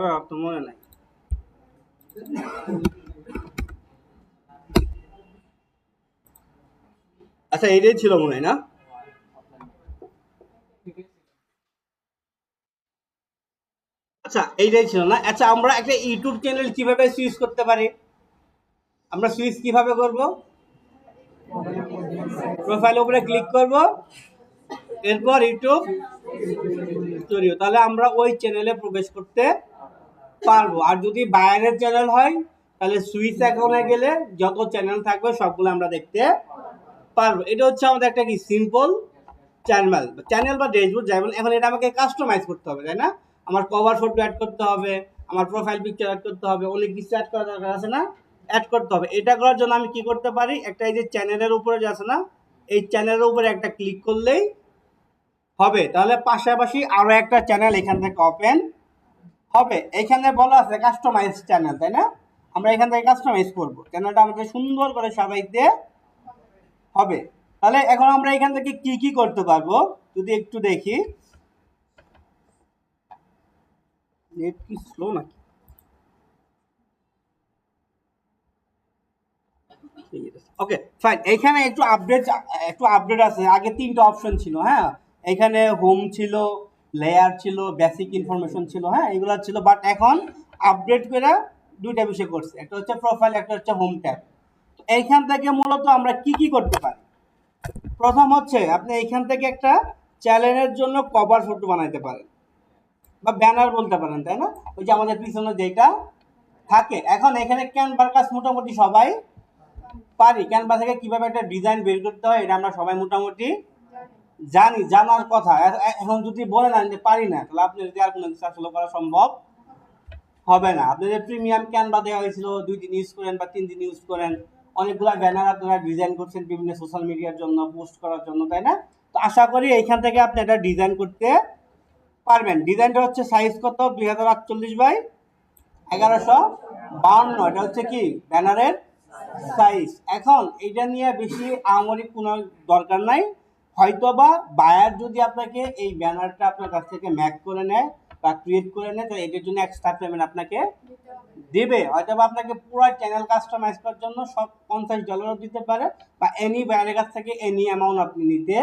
তো মনে নাই। আচ্ছা, এইটাই ছিল মনে হয় না? আচ্ছা, এইটাই ছিল না? আচ্ছা, আমরা একটা ইউটিউব চ্যানেল কিভাবে সুইচ করতে পারি? আমরা সুইচ কিভাবে করব? প্রোফাইল উপরে ক্লিক করব, এরপর ইউটিউব স্টুডিও, তাহলে আমরা ওই চ্যানেলে প্রবেশ করতে পারবো। আর যদি বাইরের চ্যানেল হয় তাহলে সুইচ অ্যাকাউন্টে গেলে যত চ্যানেল থাকবে সবগুলো আমরা দেখতে পারবো। এটা হচ্ছে আমাদের একটা কি সিম্পল চ্যানেল বা ড্যাশবোর্ড। যেমন এখন এটা আমাকে কাস্টমাইজ করতে হবে, তাই না? আমার কভার ফটো অ্যাড করতে হবে, আমার প্রোফাইল পিকচার অ্যাড করতে হবে, অনেক কিছু অ্যাড করা দরকার আছে না? অ্যাড করতে হবে। এটা করার জন্য আমি কি করতে পারি, একটা এই যে চ্যানেলের উপরে যে আছে না, এই চ্যানেলের উপরে একটা ক্লিক করলেই হবে। তাহলে পাশাপাশি আরো একটা চ্যানেল এখান থেকে ওপেন হবে। এখানে বলা আছে কাস্টমাইজ চ্যানেল, তাই না? আমরা এখান থেকে কাস্টমাইজ করব, চ্যানেলটা আমাদের সুন্দর করে সাজাইতে হবে। তাহলে এখন আমরা এখান থেকে কি কি করতে পারবো যদি একটু দেখি। নেট কি স্লো নাকি? ওকে, ফাইন। এখানে একটু আপডেট আছে। আগে তিনটা অপশন ছিল, হ্যাঁ। এখানে হোম ছিল, লেয়ার ছিল, বেসিক ইনফরমেশন ছিল, হ্যাঁ, এগুলো ছিল। বাট এখন আপডেট করে দুইটা বিষয় করছে, একটা হচ্ছে প্রোফাইল, একটা হচ্ছে হোম ট্যাব। এইখান থেকে মূলত আমরা কি কি করতে পারি? প্রথম হচ্ছে আপনি এইখান থেকে একটা চ্যানেলের জন্য কভার ফটো বানাইতে পারেন বা ব্যানার বলতে পারেন, তাই না? ওই যে আমাদের পিছনে যেটা থাকে। এখন এখানে ক্যানভার কাজ মোটামুটি সবাই পারি। ক্যানভা থেকে কিভাবে একটা ডিজাইন বের করতে হয় এটা আমরা সবাই মোটামুটি জানি, জানার কথা। এখন যদি বলে না যে পারি না, তাহলে আপনি যদি আর কোনো কিছু আসলে করা সম্ভব হবে না। আপনাদের প্রিমিয়াম ক্যানভা দেওয়া হয়েছিল, 2 দিন ইউজ করেন বা 3 দিন ইউজ করেন, অনেকগুলো ব্যানার আপনারা ডিজাইন করছেন বিভিন্ন সোশ্যাল মিডিয়ার জন্য, পোস্ট করার জন্য, তাই না? তো আশা করি এইখান থেকে আপনি এটা ডিজাইন করতে পারবেন। ডিজাইনটা হচ্ছে সাইজ কত, 2048 বাই 1152। এটা হচ্ছে কি ব্যানারের সাইজ। এখন এটা নিয়ে বেশি আহামরি কোনো দরকার নাই। হয়তোবা বায়ার যদি আপনাকে এই ব্যানারটা আপনার কাছ থেকে ম্যাক করে নেয় বা ক্রিয়েট করে নেয়, তাহলে এটার জন্য এক্সট্রা পেমেন্ট আপনাকে দেবে। হয়তোবা আপনাকে পুরো চ্যানেল কাস্টমাইজ করার জন্য সব $50 দিতে পারে, বা এনি বায়ারের কাছ থেকে এনি অ্যামাউন্ট আপনি নিতে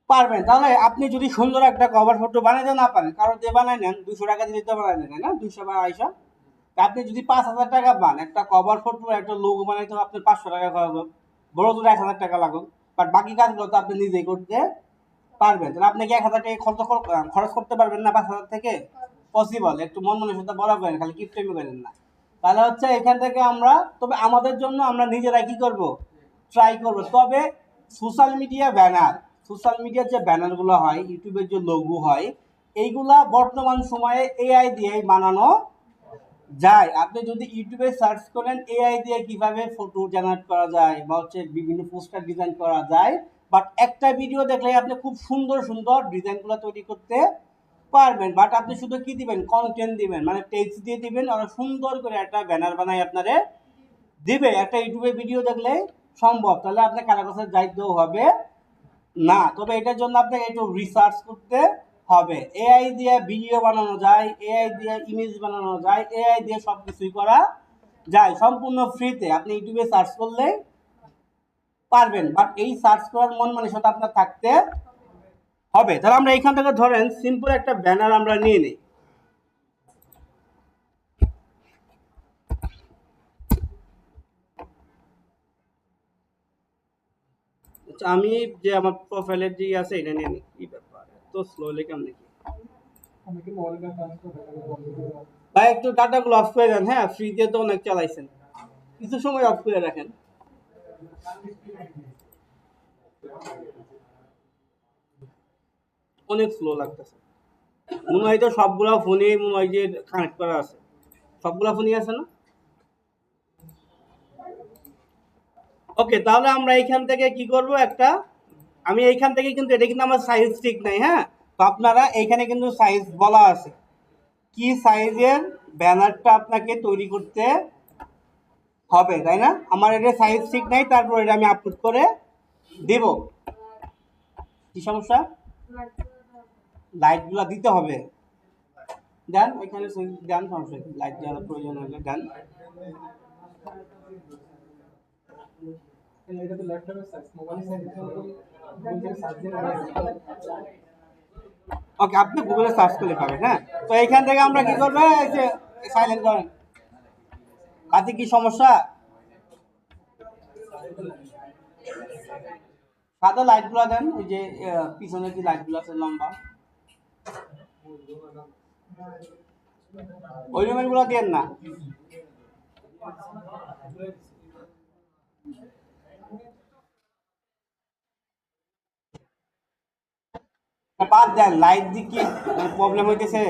পারবেন। তাহলে আপনি যদি সুন্দর একটা কভার ফটো বানাইতে না পারেন, কারো দিয়ে বানাই নেন, 200 টাকা দিয়ে তো বানাই নেন, না 200 বা 250। আপনি যদি 5,000 টাকা পান, একটা কভার ফটো একটা লোগো বানাইতে আপনার 500 টাকা খরচ হোক, বড় জোর 1,000 টাকা লাগুক, বাট বাকি কাজগুলো তো আপনি নিজেই করতে পারবেন। তাহলে আপনি কি 1,000 টাকা খরচ করতে পারবেন না 5,000 থেকে? পসিবল। একটু মন মনের সাথে বলা করেন, খালি কিপটেমি করেন না। তাহলে হচ্ছে এখান থেকে আমরা, তবে আমাদের জন্য আমরা নিজেরা কি করব, ট্রাই করব। তবে সোশ্যাল মিডিয়ার যে ব্যানারগুলো হয়, ইউটিউবের যে লোগো হয়, এইগুলা বর্তমান সময়ে এআই দিয়ে বানানো যায়। আপনি যদি ইউটিউবে সার্চ করেন এআই দিয়ে কিভাবে ফটো জেনারেট করা যায় বা হচ্ছে বিভিন্ন পোস্টার ডিজাইন করা যায়, বাট একটা ভিডিও দেখলে আপনি খুব সুন্দর সুন্দর ডিজাইনগুলো তৈরি করতে পারবেন। বাট আপনি শুধু কি দিবেন, কন্টেন্ট দিবেন, মানে টেক্সট দিয়ে দিবেন, আর সুন্দর করে একটা ব্যানার বানাই আপনারে দিবে। একটা ইউটিউবে ভিডিও দেখলে সম্ভব, তাহলে আপনার কারো কাছে যাইতেও হবে না। তবে এটার জন্য আপনাকে একটু রিসার্চ করতে হবে। এআই দিয়ে ভিডিও বানানো যায়, এআই দিয়ে ইমেজ বানানো যায়, এআই দিয়ে সবকিছুই করা যায় সম্পূর্ণ ফ্রিতে। আপনি ইউটিউবে সার্চ করলে পারবেন, বাট এই সার্চ করার মন মানসিকতা আপনার থাকতে হবে। তাহলে আমরা এখান থেকে ধরেন সিম্পল একটা ব্যানার আমরা নিয়ে নিই। আচ্ছা, আমি যে আমার প্রোফাইলের যে আছে এটা নিয়ে নিই। কি ব্যাপার, এত স্লোলি কেমন দেখি? ভাই একটু ডাটাগুলো অফ করে দেন, হ্যাঁ, ফ্রিতে তো অনেক চালাইছেন, কিছু সময় অফ করে রাখেন। অনেক স্লো লাগতেছে। মনে হয় তো সবগুলা ফোনেই মনে হয় যে কানেক্ট করা আছে, সবগুলা ফোনই আছে না? ওকে, তাহলে আমরা এইখান থেকে কি করব, একটা, আমি এইখান থেকে কিন্তু, এটা কিন্তু আমার সাইজ ঠিক নাই, হ্যাঁ। তো আপনারা এইখানে কিন্তু সাইজ বলা আছে, কি সাইজের ব্যানারটা আপনাকে তৈরি করতে হবে, তাই না? আমার এটা সাইজ ঠিক নাই, তারপর এটা আমি আপলোড করে দেব। কি সমস্যা? লাইটগুলো দিতে হবে, দেন এখানে দেন, সমস্যা লাইট দেওয়ার প্রয়োজন হলে দেন। ওকে, আপনি গুগলে সার্চ করলে পাবেন। হ্যাঁ, তো এইখান থেকে আমরা কি করবো, এই যে সাইলেন্ট করেন। কাজে কি সমস্যা? সাদা লাইট গুলো দেন, ওই যে পিছনে যে লাইট গুলো আছে লম্বা, ওই রুমের গুলো দেন না। বাদ দেন, লাইট দিয়ে কি প্রবলেম হইতেছে?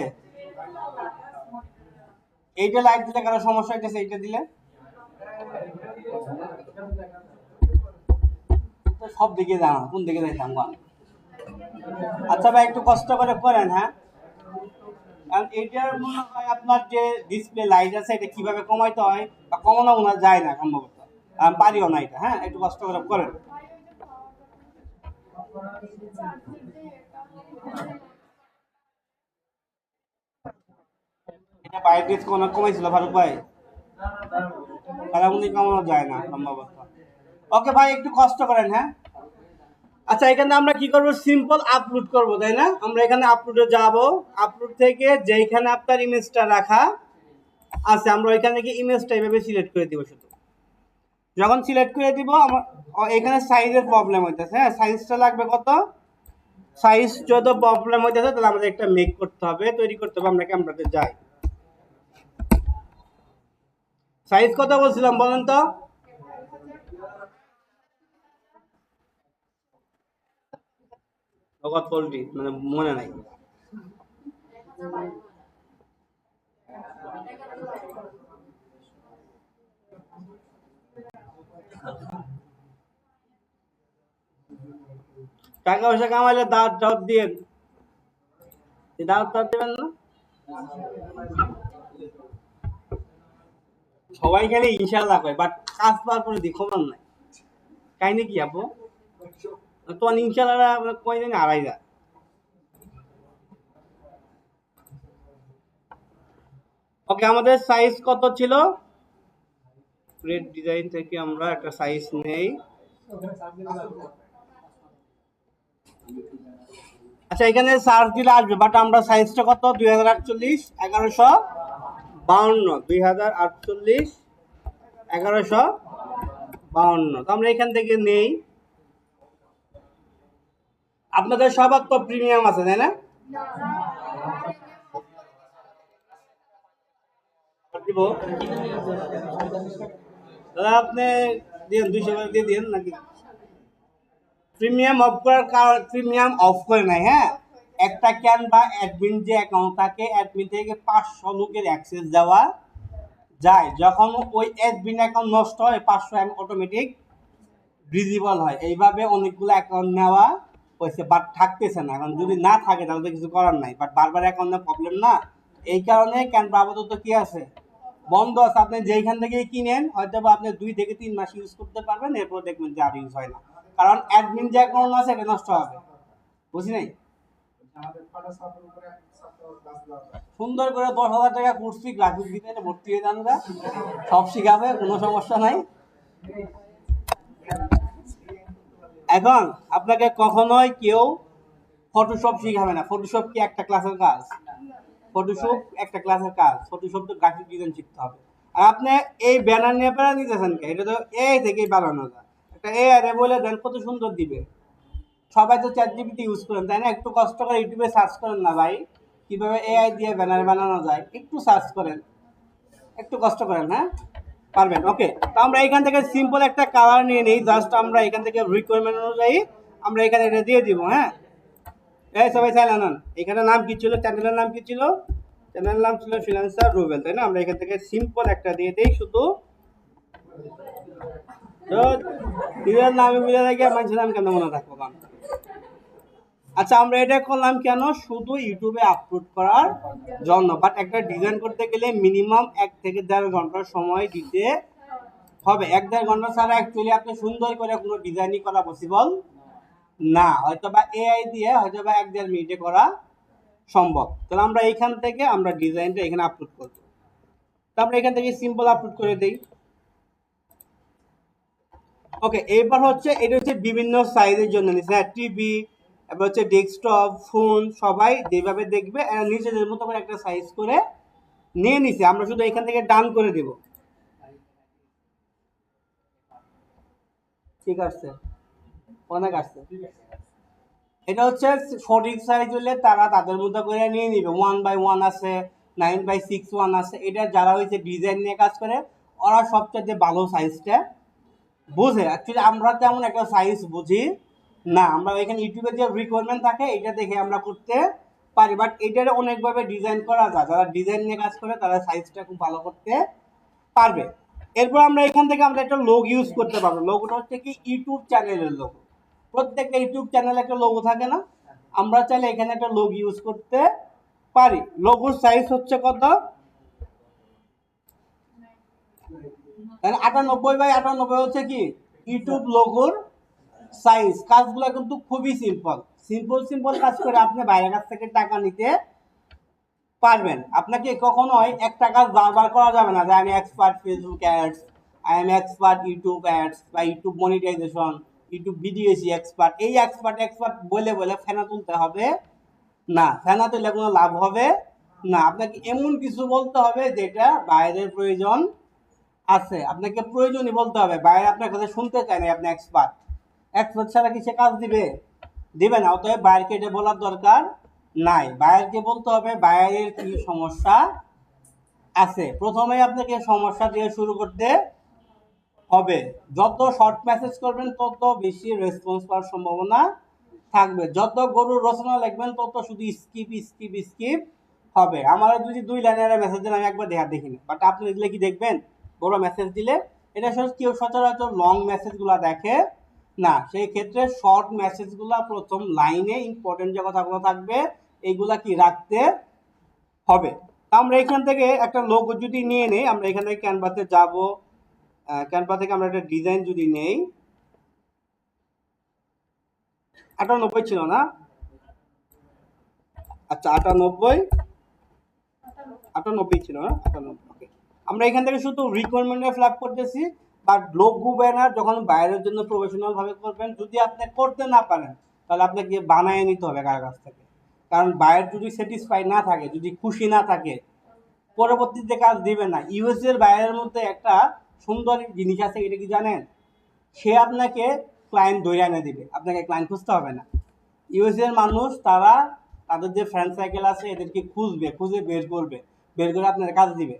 এইটা লাইট দিলে কারো সমস্যা হইতেছে, এইটা দিলে সব দিকে যান, কোন দিকে যাইতাম গান। আচ্ছা ভাই, একটু কষ্ট করে করেন। হ্যাঁ, কারণ এইটার মনে হয় আপনার যে ডিসপ্লে লাইট আছে, এটা কিভাবে কমাইতে হয় বা কমানো মনে হয় যায় না সম্ভবত, আমি পারিও না এটা। হ্যাঁ, একটু কষ্ট করে করেন। এটা ব্রাইটনেস কোনো কমাইছিল ফারুক ভাই? কালামুনি কমানো যায় না সম্ভবত। ওকে ভাই, একটু কষ্ট করেন। হ্যাঁ, আচ্ছা, এখানে আমরা কি করব, সিম্পল আপলোড করব, তাই না? আমরা এখানে আপলোডে যাব, আপলোড থেকে যেখানে আপনার ইমেজটা রাখা আছে, আমরা ওইখান থেকে ইমেজটা এইভাবে সিলেক্ট করে দিব। শুধু যখন সিলেক্ট করে দিব, আমার এখানে সাইজের প্রবলেম হইতেছে। হ্যাঁ, সাইজটা লাগবে কত, সাইজ যত প্রবলেম হইতেছে, তাহলে আমাদের একটা মেক করতে হবে, তৈরি করতে হবে। আমরা ক্যামেরাতে যাই, সাইজ কত বলছিলাম বলেন তো? জগৎ পোল্ট্রি মানে মনে নাই। টাকা পয়সা কামাইলে দাওয়াত টাওয়াত দিয়ে, দাওয়াত টাওয়াত দেবেন না? সবাই খালি ইনশাল্লাহ কয়, বাট কাজ পাওয়ার পরে দেখো নাই। কাহিনী কি আপু? তোমার ইনশাল্লাহ কয় দিন আড়াই যা। ওকে, আমাদের সাইজ কত ছিল? রেড ডিজাইন থেকে আমরা একটা সাইজ নেই। আচ্ছা, এখানে সার্চ দিলে আসবে, বাট আমরা সাইজটা কত, 2048 1152, 2048 1152। তো আমরা এখান থেকে নেই। আপনাদের সবার তো প্রিমিয়াম আছে, তাই না? দিব দাদা, আপনি দিন 200 করে দিয়ে দিন নাকি? প্রিমিয়াম অফ করার কারণ, প্রিমিয়াম অফ করে নাই। হ্যাঁ, একটা ক্যানভা অ্যাডমিন যে অ্যাকাউন্ট থাকে, অ্যাডমিন থেকে 500 লোকের অ্যাক্সেস দেওয়া যায়। যখন ওই অ্যাডমিন অ্যাকাউন্ট নষ্ট হয়, 500 অটোমেটিক ভিজিবল হয়। এইভাবে অনেকগুলো অ্যাকাউন্ট নেওয়া হয়েছে, বাট থাকতেছে না। এখন যদি না থাকে তাহলে তো কিছু করার নাই, বাট বারবার অ্যাকাউন্টের প্রবলেম না, এই কারণে ক্যানভা আপাতত কি আছে, বন্ধ আছে। আপনি যেইখান থেকে কিনেন, হয়তো বা আপনি 2 থেকে 3 মাস ইউজ করতে পারবেন, এরপর দেখবেন যে আর ইউজ হয় না, কারণ অ্যাডমিন যে অ্যাকাউন্ট আছে এটা নষ্ট হবে। বুঝি নাই? সুন্দর করে 10,000 টাকা করছি, গ্রাফিক ডিজাইনে ভর্তি হয়ে যান, সব শিখাবে, কোনো সমস্যা নাই। এখন আপনাকে কখনোই কেউ ফটোশপ শিখাবে না। ফটোশপ কি একটা ক্লাসের কাজ? ফটোশপ একটা ক্লাসের কাজ। ফটোশপ তো গ্রাফিক ডিজাইন শিখতে হবে। আর আপনি এই ব্যানার নিয়ে প্যারা নিতেছেন কে? এটা তো এআই থেকেই বানানো যায়। একটা এআই রে বলে দেন, কত সুন্দর দিবে। সবাই তো চ্যাট জিপিটি ইউজ করেন, তাই না? একটু কষ্ট করে ইউটিউবে সার্চ করেন না ভাই, কিভাবে এআই দিয়ে ব্যানার বানানো যায়, একটু সার্চ করেন, একটু কষ্ট করেন। হ্যাঁ, পারবেন। ওকে, তো আমরা এখান থেকে সিম্পল একটা কালার নিয়ে নিই। জাস্ট আমরা এখান থেকে রিকোয়ারমেন্ট অনুযায়ী আমরা এখানে এটা দিয়ে দিব। হ্যাঁ, এই সবাই চাইলেন আনন। এখানে নাম কি ছিল, চ্যানেলের নাম কি ছিল? চ্যানেলের নাম ছিল ফ্রিল্যান্সার রুবেল, তাই না? আমরা এখান থেকে সিম্পল একটা দিয়ে দিই শুধু। তো নিজের নামে মিলে থাকে, মানুষের নাম কেন মনে রাখবো কারণ। আচ্ছা, আমরা এটা করলাম কেন? শুধু ইউটিউবে আপলোড করার জন্য। বাট একটা ডিজাইন করতে গেলে মিনিমাম 1 থেকে 1.5 ঘন্টার সময় দিতে হবে। 1-1.5 ঘন্টা ছাড়া অ্যাকচুয়ালি আপনি সুন্দর করে কোনো ডিজাইনই করা পসিবল না। হয়তো বা এআই দিয়ে হয়তো বা 1-1.5 মিনিটে করা সম্ভব। তাহলে আমরা এইখান থেকে আমরা ডিজাইনটা এখানে আপলোড করব। তো আমরা এখান থেকে সিম্পল আপলোড করে দেই। ওকে, এবার হচ্ছে এটা হচ্ছে বিভিন্ন সাইজের জন্য নিচ্ছে, হ্যাঁ, টিভি, এবার হচ্ছে ডেস্কটপ, ফোন, সবাই যেভাবে দেখবে নিজেদের মতো করে একটা সাইজ করে নিয়ে নিছে। আমরা শুধু এখান থেকে ডান করে দেব। ঠিক আছে, অনেক আসছে। এটা হচ্ছে সঠিক সাইজ হলে তারা তাদের মতো করে নিয়ে নিবে। 1x1 আছে, 9x6 আছে। এটা যারা হয়েছে ডিজাইন নিয়ে কাজ করে ওরা সবচেয়ে ভালো সাইজটা বুঝে। অ্যাকচুয়ালি আমরা তেমন একটা সাইজ বুঝি না, আমরা এখানে ইউটিউবে যে রিকোয়ারমেন্ট থাকে এটা দেখে আমরা করতে পারি, বাট এটার অনেকভাবে ডিজাইন করা যায়। যারা ডিজাইন নিয়ে কাজ করে তারা সাইজটা খুব ভালো করতে পারবে। এরপর আমরা এখান থেকে আমরা একটা লোগো ইউজ করতে পারবো। লোগোটা হচ্ছে কি ইউটিউব চ্যানেলের লোগো। প্রত্যেকটা ইউটিউব চ্যানেলে একটা লোগো থাকে না, আমরা চাইলে এখানে একটা লোগো ইউজ করতে পারি। লোগোর সাইজ হচ্ছে কত, 98x98 হচ্ছে কি ইউটিউব লোগোর সাইজ। কাজগুলো কিন্তু খুবই সিম্পল সিম্পল কাজ করে আপনি বাইরের কাছ থেকে টাকা নিতে পারবেন। আপনাকে কখনোই একটা কাজ বারবার করা যাবে না যে আমি expert Facebook ads, I am expert YouTube ads বা ইউটিউব মনিটাইজেশন, ইউটিউব ভিডিওসি এক্সপার্ট। এই এক্সপার্ট বলে ফেনা তুলতে হবে না, ফেনা তুললে কোনো লাভ হবে না। আপনাকে এমন কিছু বলতে হবে যেটা বাইরের প্রয়োজন আছে। আপনাকে প্রয়োজনই বলতে হবে, বাইরে আপনার কথা শুনতে চায় না। আপনি এক্সপার্ট ছাড়া কি সে কাজ দিবে না। অতএব বাইরকে এটা বলার দরকার নাই। বাইরকে বলতে হবে বাইরের কি সমস্যা আছে। প্রথমে আপনাকে সমস্যা দিয়ে শুরু করতে হবে। যত শর্ট মেসেজ করবেন তত বেশি রেসপন্স পাওয়ার সম্ভাবনা থাকবে। যত গরুর রচনা লিখবেন তত শুধু স্কিপ হবে। আমার যদি 2 লাইনের মেসেজ দেন আমি একবার দেখিনি, বাট আপনি দিলে কি দেখবেন? বড় মেসেজ দিলে এটা কেউ সচরাচর লং মেসেজগুলো দেখে না। সেই ক্ষেত্রে শর্ট মেসেজগুলো প্রথম লাইনে ইম্পর্টেন্ট যে কথাগুলো থাকবে এইগুলা কি রাখতে হবে। আমরা এখান থেকে একটা লোগো যদি নিয়ে নেই, আমরা এখান থেকে ক্যানভাতে যাব। ক্যানভা থেকে আমরা একটা ডিজাইন যদি নেই, 98 ছিল না? আচ্ছা, 98 ছিল না? 98। ওকে, আমরা এখান থেকে শুধু রিকোয়ারমেন্টে ফিল আপ করতেছি। বাট লোগো ব্যানার যখন বাইরের জন্য প্রফেশনাল ভাবে করবেন, যদি আপনি করতে না পারেন তাহলে আপনাকে বানায় নিতে হবে কার কাছ থেকে। কারণ বাইরে যদি স্যাটিসফাই না থাকে, যদি খুশি না থাকে, পরবর্তীতে কাজ দিবে না। ইউএস এর বাইরের মধ্যে একটা সুন্দর জিনিস আছে, এটা কি জানেন? সে আপনাকে ক্লায়েন্ট ধরে এনে দিবে, আপনাকে ক্লায়েন্ট খুঁজতে হবে না। ইউএস এর মানুষ তারা তাদের যে ফ্রেন্ড সাইকেল আছে এদেরকে খুঁজে বের করে আপনার কাজ দিবে।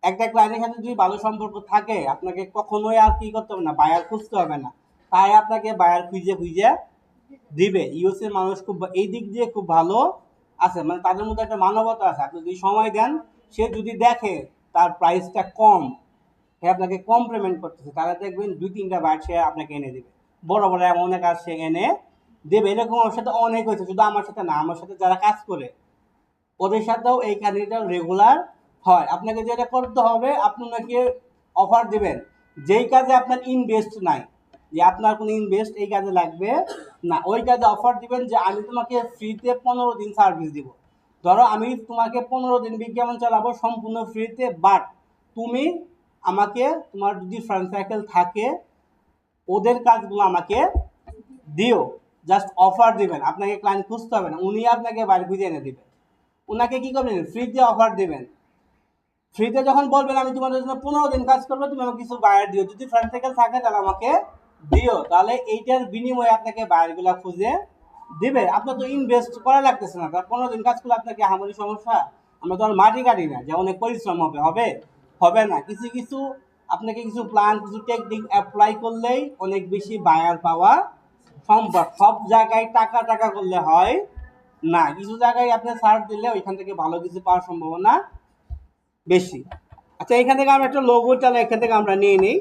একটা ক্লায়েন্টের সাথে যদি ভালো সম্পর্ক থাকে আপনাকে কখনোই আর কি করতে হবে না, বায়ার খুঁজতে হবে না। তাই আপনাকে বায়ার খুঁজে দিবে। ইউএস এর মানুষ খুব এই দিক দিয়ে খুব ভালো আছে, মানে তাদের মধ্যে একটা মানবতা আছে। আপনি যদি সময় দেন, সে যদি দেখে তার প্রাইসটা কম, সে আপনাকে কম পেমেন্ট করতেছে, তাহলে দেখবেন 2-3টা বায়ার সে আপনাকে এনে দিবে। বড় অনেক কাজ সে এনে দেবে। এরকম আমার সাথে অনেক হয়েছে, শুধু আমার সাথে না, আমার সাথে যারা কাজ করে ওদের সাথেও এই কাজটা রেগুলার হয়। আপনাকে যেটা করতে হবে, আপনাকে অফার দিবেন যেই কাজে আপনার ইনভেস্ট নাই, যে আপনার কোনো ইনভেস্ট এই কাজে লাগবে না, ওই কাজে অফার দিবেন যে আমি তোমাকে ফ্রিতে 15 দিন সার্ভিস দিব। ধরো আমি তোমাকে 15 দিন বিজ্ঞাপন চালাবো সম্পূর্ণ ফ্রিতে, বাট তুমি আমাকে তোমার যদি ফ্রেন্ড সার্কেল থাকে ওদের কাজগুলো আমাকে দিও। জাস্ট অফার দিবেন, আপনাকে ক্লায়েন্ট খুঁজতে হবে না, উনি আপনাকে বাড়ি খুঁজে এনে দিবেন। ওনাকে কি করবেন? ফ্রিতে অফার দিবেন। ফ্রিতে যখন বলবেন আমি তোমাদের জন্য 15 দিন কাজ করবো, তুমি আমাকে কিছু বায়ার দিও, যদি ফ্রেন্ড সার্কেল থাকে তাহলে আমাকে দিও। তাহলে এইটার বিনিময়ে আপনাকে বায়ারগুলো খুঁজে দিবে। আপনার তো ইনভেস্ট করা লাগতেছে না। তার 15 দিন কাজ করলে আপনাকে আমারই সমস্যা? আমরা তো আর মাটি কাটি না যে অনেক পরিশ্রম হবে না। কিছু আপনাকে কিছু প্ল্যান, কিছু টেকনিক অ্যাপ্লাই করলেই অনেক বেশি বায়ার পাওয়া সম্ভব। সব জায়গায় টাকা করলে হয় না, কিছু জায়গায় আপনি সার্চ দিলে ওইখান থেকে ভালো কিছু পাওয়ার সম্ভাবনা বেশি। আচ্ছা, এখান থেকে আমরা একটা লোগো চালা এখান থেকে আমরা নিয়ে নিই।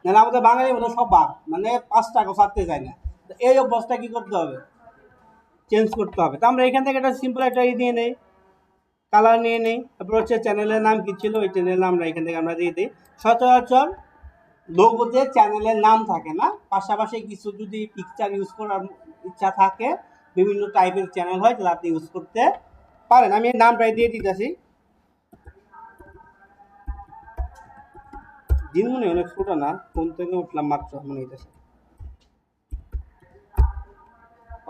নাহলে আমাদের বাঙালির মধ্যে সব বাদ, মানে 5 টাকা ছাড়তে চায় না। তো এই অভ্যাসটা কি করতে হবে? চেঞ্জ করতে হবে। তো আমরা এখান থেকে একটা সিম্পল একটা নিয়ে নেই, কালার নিয়ে নেই। তারপর হচ্ছে চ্যানেলের নাম কি ছিল ওই চ্যানেলের নাম আমরা এখান থেকে আমরা দিয়ে দিই। সচরাচর লোগোতে চ্যানেলের নাম থাকে না, পাশাপাশি কিছু যদি পিকচার ইউজ করার ইচ্ছা থাকে বিভিন্ন টাইপের চ্যানেল হয়, তাহলে আপনি ইউজ করতে পারেন। আমি এর নামটাই দিয়ে দিতেছি। দিন মনে অনেক ছোট না, ফোন থেকে উঠলাম মাত্র মনে হইতেছে।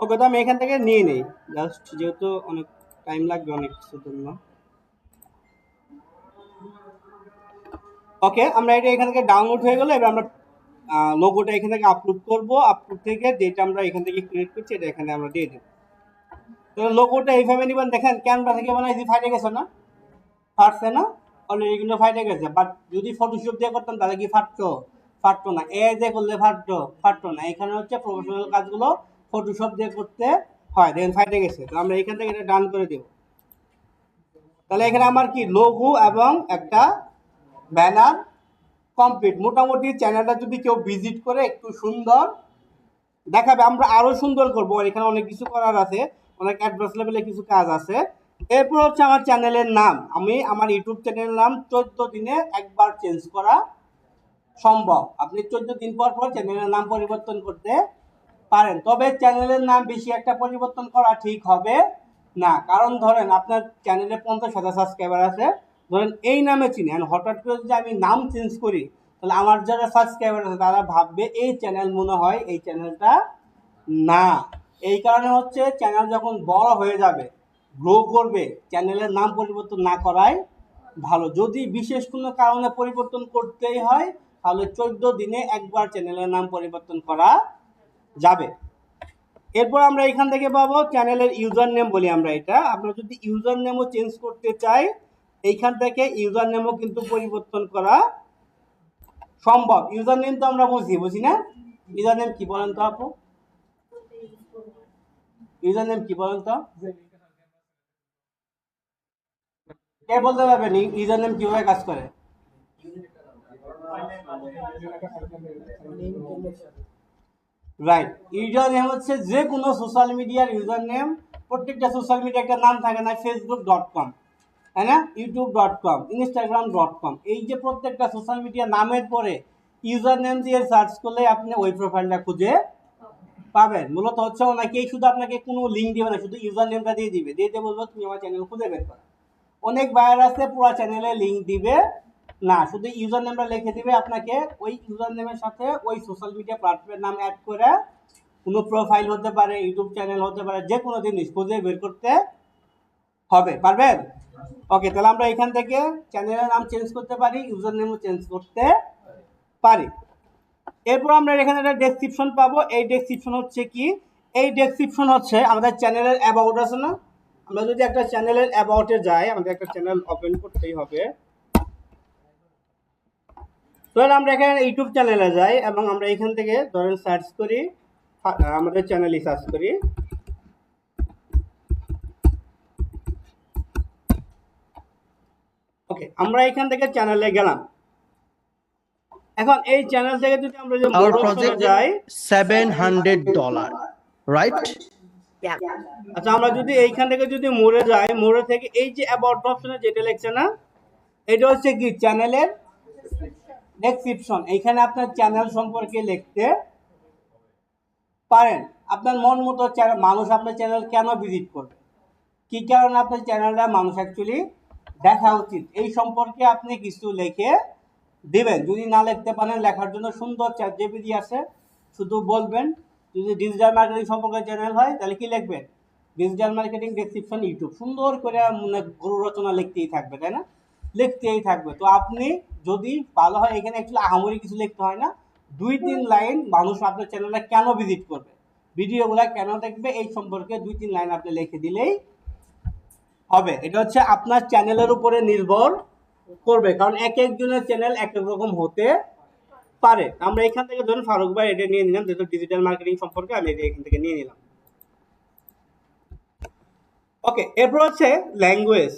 ওকে, তো আমি এখান থেকে নিয়ে নেই জাস্ট, যেহেতু অনেক টাইম লাগবে অনেক কিছুর জন্য। ওকে, আমরা এটা এখান থেকে ডাউনলোড হয়ে গেলে এবার আমরা লোগোটা এখান থেকে আপলোড করব। আপলোড থেকে যেটা আমরা এখান থেকে ক্রিয়েট করছি এটা এখানে আমরা দিয়ে দেব। তো লোগোটা এইভাবে নিবেন। দেখেন ক্যানভা থেকে বানাইছি, ফাইটে গেছে না? ফাটছে না? অলরেডি কিন্তু ফাইটে গেছে। বাট যদি ফটোশপ দিয়ে করতাম তাহলে কি ফাটতো না। এআই দিয়ে করলে ফাটতো না। এখানে হচ্ছে প্রফেশনাল কাজগুলো ফটোশপ দিয়ে করতে হয়। দেখেন ফাইটে গেছে, তো আমরা এখান থেকে এটা ডান করে দেব। তাহলে এখানে আমার কি লোগো এবং একটা ব্যানার কমপ্লিট। মোটামুটি চ্যানেলটা যদি কেউ ভিজিট করে একটু সুন্দর দেখাবে। আমরা আরো সুন্দর করব, এখানে অনেক কিছু করার আছে, অনেক অ্যাডভান্স লেভেলে কিছু কাজ আছে। এরপর হচ্ছে আমার চ্যানেলের নাম। আমি আমার ইউটিউব চ্যানেলের নাম 14 দিনে একবার চেঞ্জ করা সম্ভব। আপনি 14 দিন পর পর চ্যানেলের নাম পরিবর্তন করতে পারেন, তবে চ্যানেলের নাম বেশি একটা পরিবর্তন করা ঠিক হবে না। কারণ ধরেন আপনার চ্যানেলে 50,000 সাবস্ক্রাইবার আছে, ধরেন এই নামে চিনেন, হঠাৎ করে যদি আমি নাম চেঞ্জ করি তাহলে আমার যারা সাবস্ক্রাইবার আছে তারা ভাববে এই চ্যানেল মনে হয় এই চ্যানেলটা না। এই কারণে হচ্ছে চ্যানেল যখন বড় হয়ে যাবে, গ্রো করবে, চ্যানেলের নাম পরিবর্তন না করাই ভালো। যদি বিশেষ কোনো কারণে পরিবর্তন করতেই হয় তাহলে 14 দিনে একবার চ্যানেলের নাম পরিবর্তন করা যাবে। এরপর আমরা এখান থেকে পাবো চ্যানেলের ইউজার নেম বলি আমরা এটা। আমরা যদি ইউজার নেমও চেঞ্জ করতে চাই এইখান থেকে ইউজার নেমও কিন্তু পরিবর্তন করা সম্ভব। ইউজার নেম তো আমরা বুঝি না? ইউজার নেম কি বলেন তো আপু? ইউজার নেম কি বলেন তো? কে বলতে পারবেন ইউজার নেম কিভাবে কাজ করে? রাইট, ইউজার নেম হচ্ছে যে কোনো সোশ্যাল মিডিয়ার ইউজার নেম। প্রত্যেকটা সোশ্যাল মিডিয়া একটা নাম থাকে না? facebook.com, তাই না? youtube.com, instagram.com, এই যে প্রত্যেকটা সোশ্যাল মিডিয়া নামের পরে ইউজার নেম দিয়ে সার্চ করলে আপনি ওই প্রোফাইলটা খুঁজে পাবেন। মূলত হচ্ছে অনেকেই শুধু আপনাকে কোনো লিঙ্ক দিবে না, শুধু ইউজার নেমটা দিয়ে দিবে, দিয়ে বলবো তুমি আমার চ্যানেল খুঁজে বের করো। অনেক বায়ার আছে পুরো চ্যানেলে লিঙ্ক দিবে না, শুধু ইউজার নেমটা লিখে দিবে। আপনাকে ওই ইউজার নেমের সাথে ওই সোশ্যাল মিডিয়া প্ল্যাটফর্মের নাম অ্যাড করে কোনো প্রোফাইল হতে পারে, ইউটিউব চ্যানেল হতে পারে, যে কোনো জিনিস খুঁজে বের করতে হবে। পারবেন? ওকে, তাহলে আমরা এখান থেকে চ্যানেলের নাম চেঞ্জ করতে পারি, ইউজার নেমও চেঞ্জ করতে পারি। এরপর আমরা এখানে একটা ডেসক্রিপশন পাবো। এই ডেসক্রিপশন হচ্ছে কি? এই ডেসক্রিপশন হচ্ছে আমাদের চ্যানেলের অ্যাবাউট আছে না? আমরা যদি একটা চ্যানেলের অ্যাবাউটে যাই, আমাদের একটা চ্যানেল ওপেন করতেই হবে। ধরেন আমরা এখানে ইউটিউব চ্যানেলে যাই এবং আমরা এখান থেকে ধরেন সার্চ করি, আমাদের চ্যানেলই সার্চ করি। ওকে, আমরা এখান থেকে চ্যানেলে গেলাম। এখন এই চ্যানেল থেকে যদি আমরা যে Our project যাই $700, right? আচ্ছা, আমরা যদি এইখান থেকে যদি মোড়ে যাই, মোড়ে থেকে এই যে অ্যাবাউট অপশনে যেটা লেখছে না, এটা হচ্ছে কি চ্যানেলের ডেসক্রিপশন। এইখানে আপনার চ্যানেল সম্পর্কে লিখতে পারেন। আপনার মন মতো মানুষ আপনার চ্যানেল কেন ভিজিট করবে, কি কারণে আপনার চ্যানেলটা মানুষ অ্যাকচুয়ালি দেখা উচিত, এই সম্পর্কে আপনি কিছু লিখে দিবেন। যদি না লিখতে পারেন, লেখার জন্য সুন্দর চ্যাটজিপিটি আছে, শুধু বলবেন। যদি ডিজিটাল মার্কেটিং সম্পর্কে চ্যানেল হয় তাহলে কি লিখবেন? ডিজিটাল মার্কেটিং ডেসক্রিপশন ইউটিউব, সুন্দর করে গুরু রচনা লিখতেই থাকবে, তাই না? লিখতেই থাকবে। তো আপনি যদি ভালো হয়, এখানে অ্যাকচুয়ালি আহামরি কিছু লিখতে হয় না, 2-3 লাইন মানুষ আপনার চ্যানেলটা কেন ভিজিট করবে, ভিডিওগুলো কেন দেখবে, এই সম্পর্কে 2-3 লাইন আপনি লিখে দিলেই হবে। এটা হচ্ছে আপনার চ্যানেলের উপরে নির্ভর করবে, কারণ এক একজনের চ্যানেল এক এক রকম হতে পারে। আমরা এখান থেকে ধরুন ফারুক ভাই এটা নিয়ে নিলাম, যেহেতু ডিজিটাল মার্কেটিং সম্পর্কে আমি এটা এখান থেকে নিয়ে নিলাম। ওকে, এরপর হচ্ছে ল্যাঙ্গুয়েজ।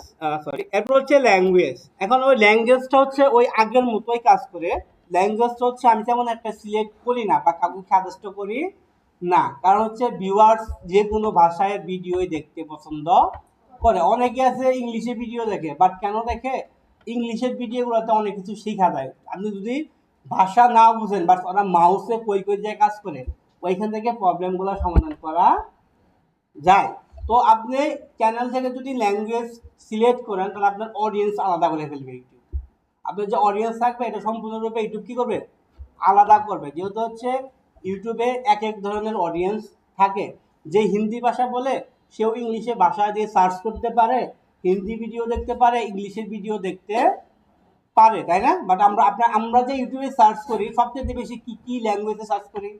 এখন ওই ল্যাঙ্গুয়েজটা হচ্ছে ওই আগের মতোই কাজ করে। ল্যাঙ্গুয়েজটা হচ্ছে আমি তেমন একটা সিলেক্ট করি না বা কাউকে সাজেস্ট করি না, কারণ হচ্ছে ভিউয়ার্স যে কোনো ভাষায় ভিডিওই দেখতে পছন্দ করে। অনেকে আছে ইংলিশে ভিডিও দেখে, বাট কেন দেখে? ইংলিশের ভিডিওগুলোতে অনেক কিছু শেখা যায়। আপনি যদি ভাষা না বুঝেন, বাট ওরা মাউসে কই কই যে কাজ করে, ওইখান থেকে প্রবলেমগুলো সমাধান করা যায়। তো আপনি চ্যানেল থেকে যদি ল্যাঙ্গুয়েজ সিলেক্ট করেন তাহলে আপনার অডিয়েন্স আলাদা করে ফেলবে ইউটিউব। আপনার যে অডিয়েন্স থাকবে এটা সম্পূর্ণরূপে ইউটিউব কী করবে, আলাদা করবে। যেহেতু হচ্ছে ইউটিউবে এক এক ধরনের অডিয়েন্স থাকে, যে হিন্দি ভাষা বলে সেও ইংলিশে ভাষা দিয়ে সার্চ করতে পারে, হিন্দি ভিডিও দেখতে পারে, ইংলিশের ভিডিও দেখতে পারে, তাই না? বাট আমরা যে ইউটিউবে সার্চ করি সবচেয়ে বেশি কি কি ল্যাঙ্গুয়েজে সার্চ করি?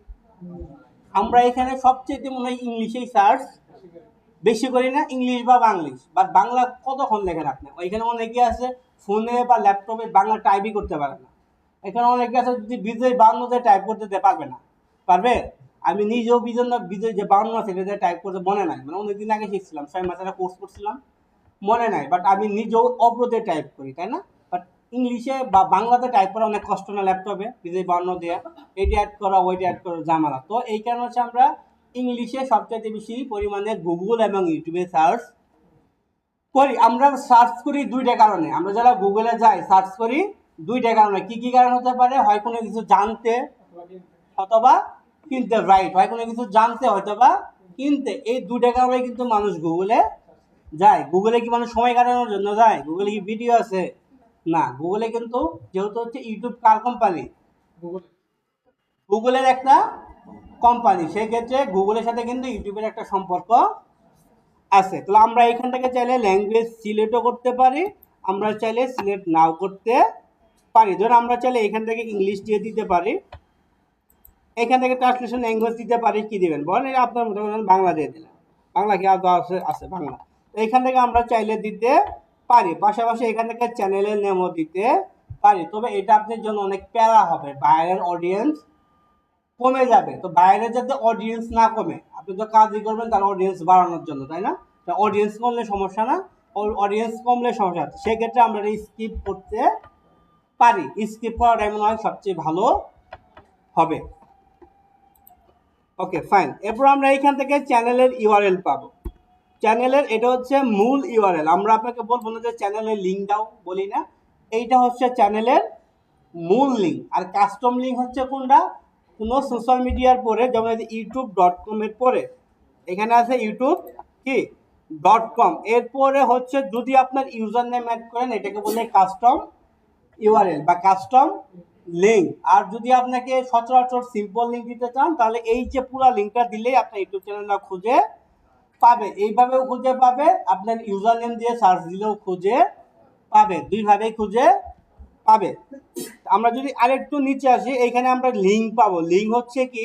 আমরা এখানে সবচেয়ে মনে হয় ইংলিশেই সার্চ বেশি করি না, ইংলিশ বা বাংলিশ। বাট বাংলা কতক্ষণ লেখে রাখবে? ওইখানে অনেকে আছে ফোনে বা ল্যাপটপে বাংলা টাইপই করতে পারে না। এখানে অনেকে আছে যদি বিজয় বাংলাতে টাইপ করতে পারবে না, পারবে? আমি নিজেও বিজয় যে বাংলা আছে এটা টাইপ করতে মনে নাই, মানে অনেকদিন আগে শিখছিলাম, 6 মাস একটা কোর্স করছিলাম, মনে নাই। বাট আমি নিজেও অব্রতে টাইপ করি, তাই না? বাট ইংলিশে বা বাংলাতে টাইপ করা অনেক কষ্ট না ল্যাপটপে, বিজয় বাংলা দেওয়া, এইটা অ্যাড করা ওইটা অ্যাড করা ঝামেলা। তো এই কারণে হচ্ছে আমরা ইংলিশে সবচেয়ে বেশি পরিমাণে গুগল এবং ইউটিউবে সার্চ করি। আমরা সার্চ করি দুইটা কারণে, আমরা যারা গুগলে যাই সার্চ করি দুইটা কারণে। কি কি কারণ হতে পারে? হয় কোনো কিছু জানতে অথবা কিনতে, রাইট, হয় কোনো কিছু জানতে অথবা কিনতে। এই দুইটা কারণে কিন্তু মানুষ গুগলে যায়। গুগলে কি মানুষ সময় কাটানোর জন্য যায়? গুগলে কি ভিডিও আছে? না, গুগলে কিন্তু যেহেতু হচ্ছে ইউটিউব কার কোম্পানি, গুগলের একটা কোম্পানি, সেক্ষেত্রে গুগলের সাথে কিন্তু ইউটিউবের একটা সম্পর্ক আছে। তাহলে আমরা এখান থেকে চাইলে ল্যাঙ্গুয়েজ সিলেক্টও করতে পারি, আমরা চাইলে সিলেক্ট নাও করতে পারি। ধরুন আমরা চাইলে এখান থেকে ইংলিশ দিয়ে দিতে পারি, এখান থেকে ট্রান্সলেশন ল্যাঙ্গুয়েজ দিতে পারি। কি দিবেন বলেন? এটা আপনার মতো করেন, বাংলা দিয়ে দিলেন, বাংলা কি আর আছে? আছে বাংলা। তো এখান থেকে আমরা চাইলে দিতে পারি, পাশাপাশি এখান থেকে চ্যানেলের নেমও দিতে পারি। তবে এটা আপনার জন্য অনেক প্যারা হবে, বাইরের অডিয়েন্স কমে যাবে। তো বাইরে যাতে অডিয়েন্স না কমে, আপনি তো কাজই করবেন তার অডিয়েন্স বাড়ানোর জন্য, তাই না? অডিয়েন্স কমলে সমস্যা না, অডিয়েন্স কমলে সমস্যা আছে। সেক্ষেত্রে আমরা স্কিপ করতে পারি, স্কিপ করাটাই মনে হয় সবচেয়ে ভালো হবে। Okay fine. এরপর আমরা এইখান থেকে চ্যানেলের ইউআরএল পাবো। চ্যানেলের এটা হচ্ছে মূল ইউআরএল। আমরা আপনাকে বলবো না যে চ্যানেলের লিঙ্ক দাও, বলি না, এইটা হচ্ছে চ্যানেলের মূল লিঙ্ক। আর কাস্টম লিঙ্ক হচ্ছে কোনটা? কোনো সোশ্যাল মিডিয়ার পরে, যেমন youtube.com এর পরে এখানে আছে ইউটিউব কি .com, এরপরে হচ্ছে যদি আপনার ইউজার নেম অ্যাড করেন এটাকে বলে কাস্টম ইউআরএল বা কাস্টম লিঙ্ক। আর যদি আপনাকে সচরাচর সিম্পল লিঙ্ক দিতে চান তাহলে এই যে পুরো লিঙ্কটা দিলেই আপনার ইউটিউব চ্যানেলটা খুঁজে পাবে। এইভাবেও খুঁজে পাবে, আপনার ইউজার নেম দিয়ে সার্চ দিলেও খুঁজে পাবে, দুইভাবেই খুঁজে পাবে। আমরা যদি আরেকটু নিচে আসি, এইখানে আমরা লিঙ্ক পাবো। লিঙ্ক হচ্ছে কি,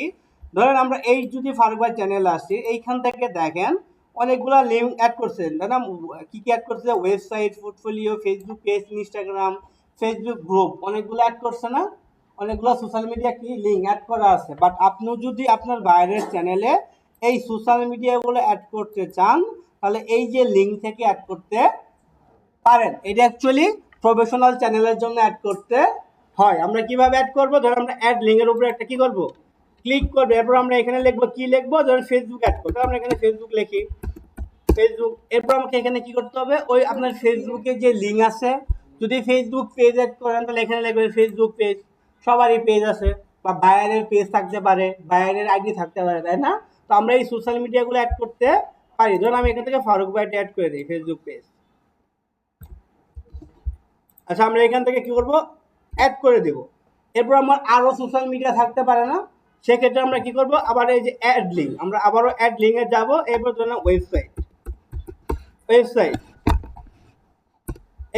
ধরেন আমরা এই যদি ফারুক ভাই চ্যানেলে আসি, এইখান থেকে দেখেন অনেকগুলো লিঙ্ক অ্যাড করছেন, তাই না? কি কি অ্যাড করছে? Website, portfolio, Facebook page, Instagram, Facebook group, অনেকগুলো অ্যাড করছে না? অনেকগুলো সোশ্যাল মিডিয়া কি লিঙ্ক অ্যাড করা আছে। বাট আপনিও যদি আপনার বাইরের চ্যানেলে এই সোশ্যাল মিডিয়াগুলো অ্যাড করতে চান তাহলে এই যে লিঙ্ক থেকে অ্যাড করতে পারেন। এটা অ্যাকচুয়ালি প্রফেশনাল চ্যানেলের জন্য অ্যাড করতে হয়। আমরা কিভাবে অ্যাড করব? ধরুন আমরা অ্যাড লিঙ্কের উপরে একটা কি করব, ক্লিক করবো। এরপর আমরা এখানে লিখবো, কি লিখবো? ধরুন ফেসবুক অ্যাড করবো, আমরা এখানে ফেসবুক লিখি, ফেসবুক। এরপর আমাকে এখানে কি করতে হবে? ওই আপনার ফেসবুকে যে লিঙ্ক আছে, যদি ফেসবুক পেজ অ্যাড করেন তাহলে এখানে লিখবেন ফেসবুক পেজ। সবারই পেজ আছে, বা বায়ারের পেজ থাকতে পারে, বায়ারের আইডি থাকতে পারে, তাই না? তো আমরা এই সোশ্যাল মিডিয়াগুলো অ্যাড করতে পারি। ধরুন আমি এখান থেকে ফারুক ভাইটা অ্যাড করে দিই, ফেসবুক পেজ। আচ্ছা, আমরা এখান থেকে কি করব? অ্যাড করে দেব। এরপর আমার আরো সোশ্যাল মিডিয়া থাকতে পারে না, সেক্ষেত্রে আমরা কি করব? আবার এই যে অ্যাড লিঙ্ক, আমরা আবারও অ্যাড লিঙ্কে যাব। এরপর ধরুন ওয়েবসাইট, ওয়েবসাইট,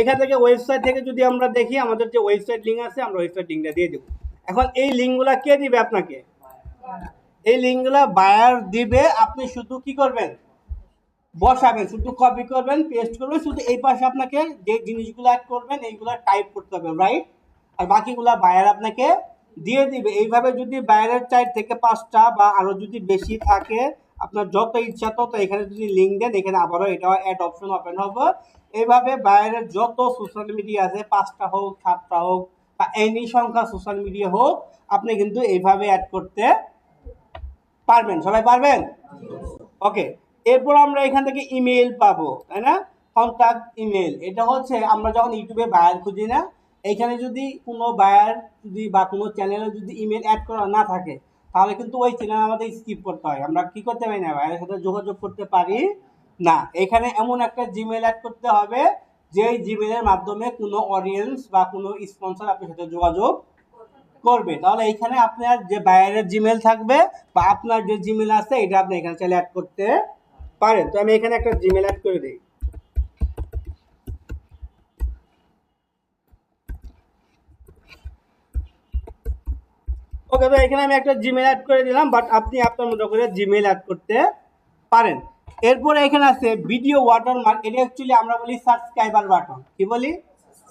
এখান থেকে ওয়েবসাইট থেকে যদি আমরা দেখি আমাদের যে ওয়েবসাইট লিঙ্ক আছে, আমরা ওয়েবসাইট লিঙ্কটা দিয়ে দেব। এখন এই লিঙ্কগুলা কে দিবে আপনাকে? এই লিঙ্কগুলা বায়ার দিবে। আপনি শুধু কি করবেন? বসাবেন, শুধু কপি করবেন, পেস্ট করবেন, শুধু এই পাশে আপনাকে যে জিনিসগুলো অ্যাড করবেন এইগুলো টাইপ করতে হবে, রাইট? আর বাকিগুলা বায়ার আপনাকে দিয়ে দিবে। এইভাবে যদি বায়ারের 4 থেকে 5টা বা আরো যদি বেশি থাকে, আপনার যত ইচ্ছা তত এখানে যদি লিঙ্ক দেন, এখানে আবারও এটা অ্যাড অপশন ওপেন হবে। এইভাবে বায়ারের যত সোশ্যাল মিডিয়া আছে, 5টা হোক, 7টা হোক, বা এনি সংখ্যা সোশ্যাল মিডিয়া হোক, আপনি কিন্তু এইভাবে অ্যাড করতে পারবেন। সবাই পারবেন? ওকে। এরপর আমরা এখান থেকে ইমেল পাবো, তাই না? কন্টাক্ট ইমেল, এটা হচ্ছে আমরা যখন ইউটিউবে বায়ার খুঁজি না, এইখানে যদি কোনো বায়ার যদি বা কোনো চ্যানেলে যদি ইমেল অ্যাড করা না থাকে তাহলে কিন্তু ওই চ্যানেল আমাদের স্কিপ করতে হয়। আমরা কি করতে পারি না, ভাইয়ের সাথে যোগাযোগ করতে পারি না। এখানে এমন একটা জিমেল অ্যাড করতে হবে যেই জিমেলের মাধ্যমে কোনো অডিয়েন্স বা কোনো স্পন্সর আপনার সাথে যোগাযোগ করবে। তাহলে এখানে আপনার যে বাইরের জিমেল থাকবে বা আপনার যে জিমেল আছে এটা আপনি এখানে চাইলে অ্যাড করতে পারেন। তো আমি এখানে একটা জিমেল অ্যাড করে দিই। ওকে, তো এখানে আমি একটা জিমেল অ্যাড করে দিলাম, বাট আপনি আপনার মতো করে জিমেল অ্যাড করতে পারেন। এরপরে এখানে আছে ভিডিও ওয়াটারমার্ক। এটা অ্যাকচুয়ালি আমরা বলি সাবস্ক্রাইবার বাটন। কি বলি?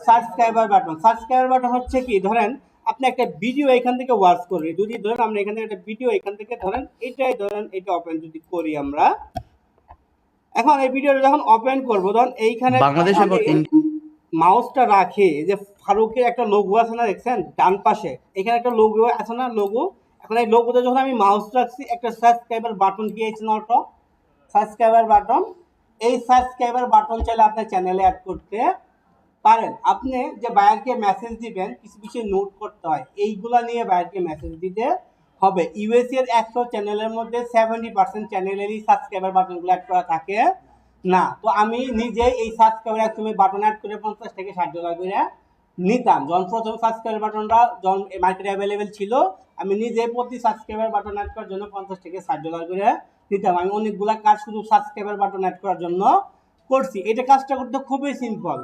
Subscriber button. সাবস্ক্রাইবার বাটন হচ্ছে কি, ধরেন আপনি একটা ভিডিও এখান থেকে ওয়াচ করি, যদি ধরেন আমরা এখান থেকে একটা ভিডিও এখান থেকে ধরেন এটা ওপেন যদি করি আমরা, এখন এই ভিডিওটা যখন ওপেন করবো তখন এইখানে বাংলাদেশ এবং মাউসটা রাখে, যে ফারুকের একটা লোগো আছে না, দেখছেন ডান পাশে এখানে একটা লোগো আছে না, লোগো। এখন এই লোগোতে যখন আমি মাউস রাখছি একটা সাবস্ক্রাইবার বাটন দিয়েছি না, অটো সাবস্ক্রাইবার বাটন। এই সাবস্ক্রাইবার বাটন চাইলে আপনার চ্যানেলে অ্যাড করতে পারেন। আপনি যে বায়ারকে মেসেজ দিবেন কিছু কিছু নোট করতে হয়, এইগুলা নিয়ে বায়ারকে মেসেজ দিতে হবে। ইউএসএ এর 100 চ্যানেলের মধ্যে 70% চ্যানেলেরই সাবস্ক্রাইবার বাটনগুলো অ্যাড করা থাকে না। তো আমি নিজে এই সাবস্ক্রাইবার একসময় বাটন অ্যাড করে $50 থেকে $60 করে নিতাম। যখন প্রথম সাবস্ক্রাইবার বাটনটা যখন মার্কেটে অ্যাভেলেবেল ছিল, আমি নিজে প্রতি সাবস্ক্রাইবার বাটন অ্যাড করার জন্য $50 থেকে $60 করে নিতাম। আমি অনেকগুলা কাজ শুধু সাবস্ক্রাইবার বাটন অ্যাড করার জন্য করছি। এটা কাজটা করতে খুবই সিম্পল।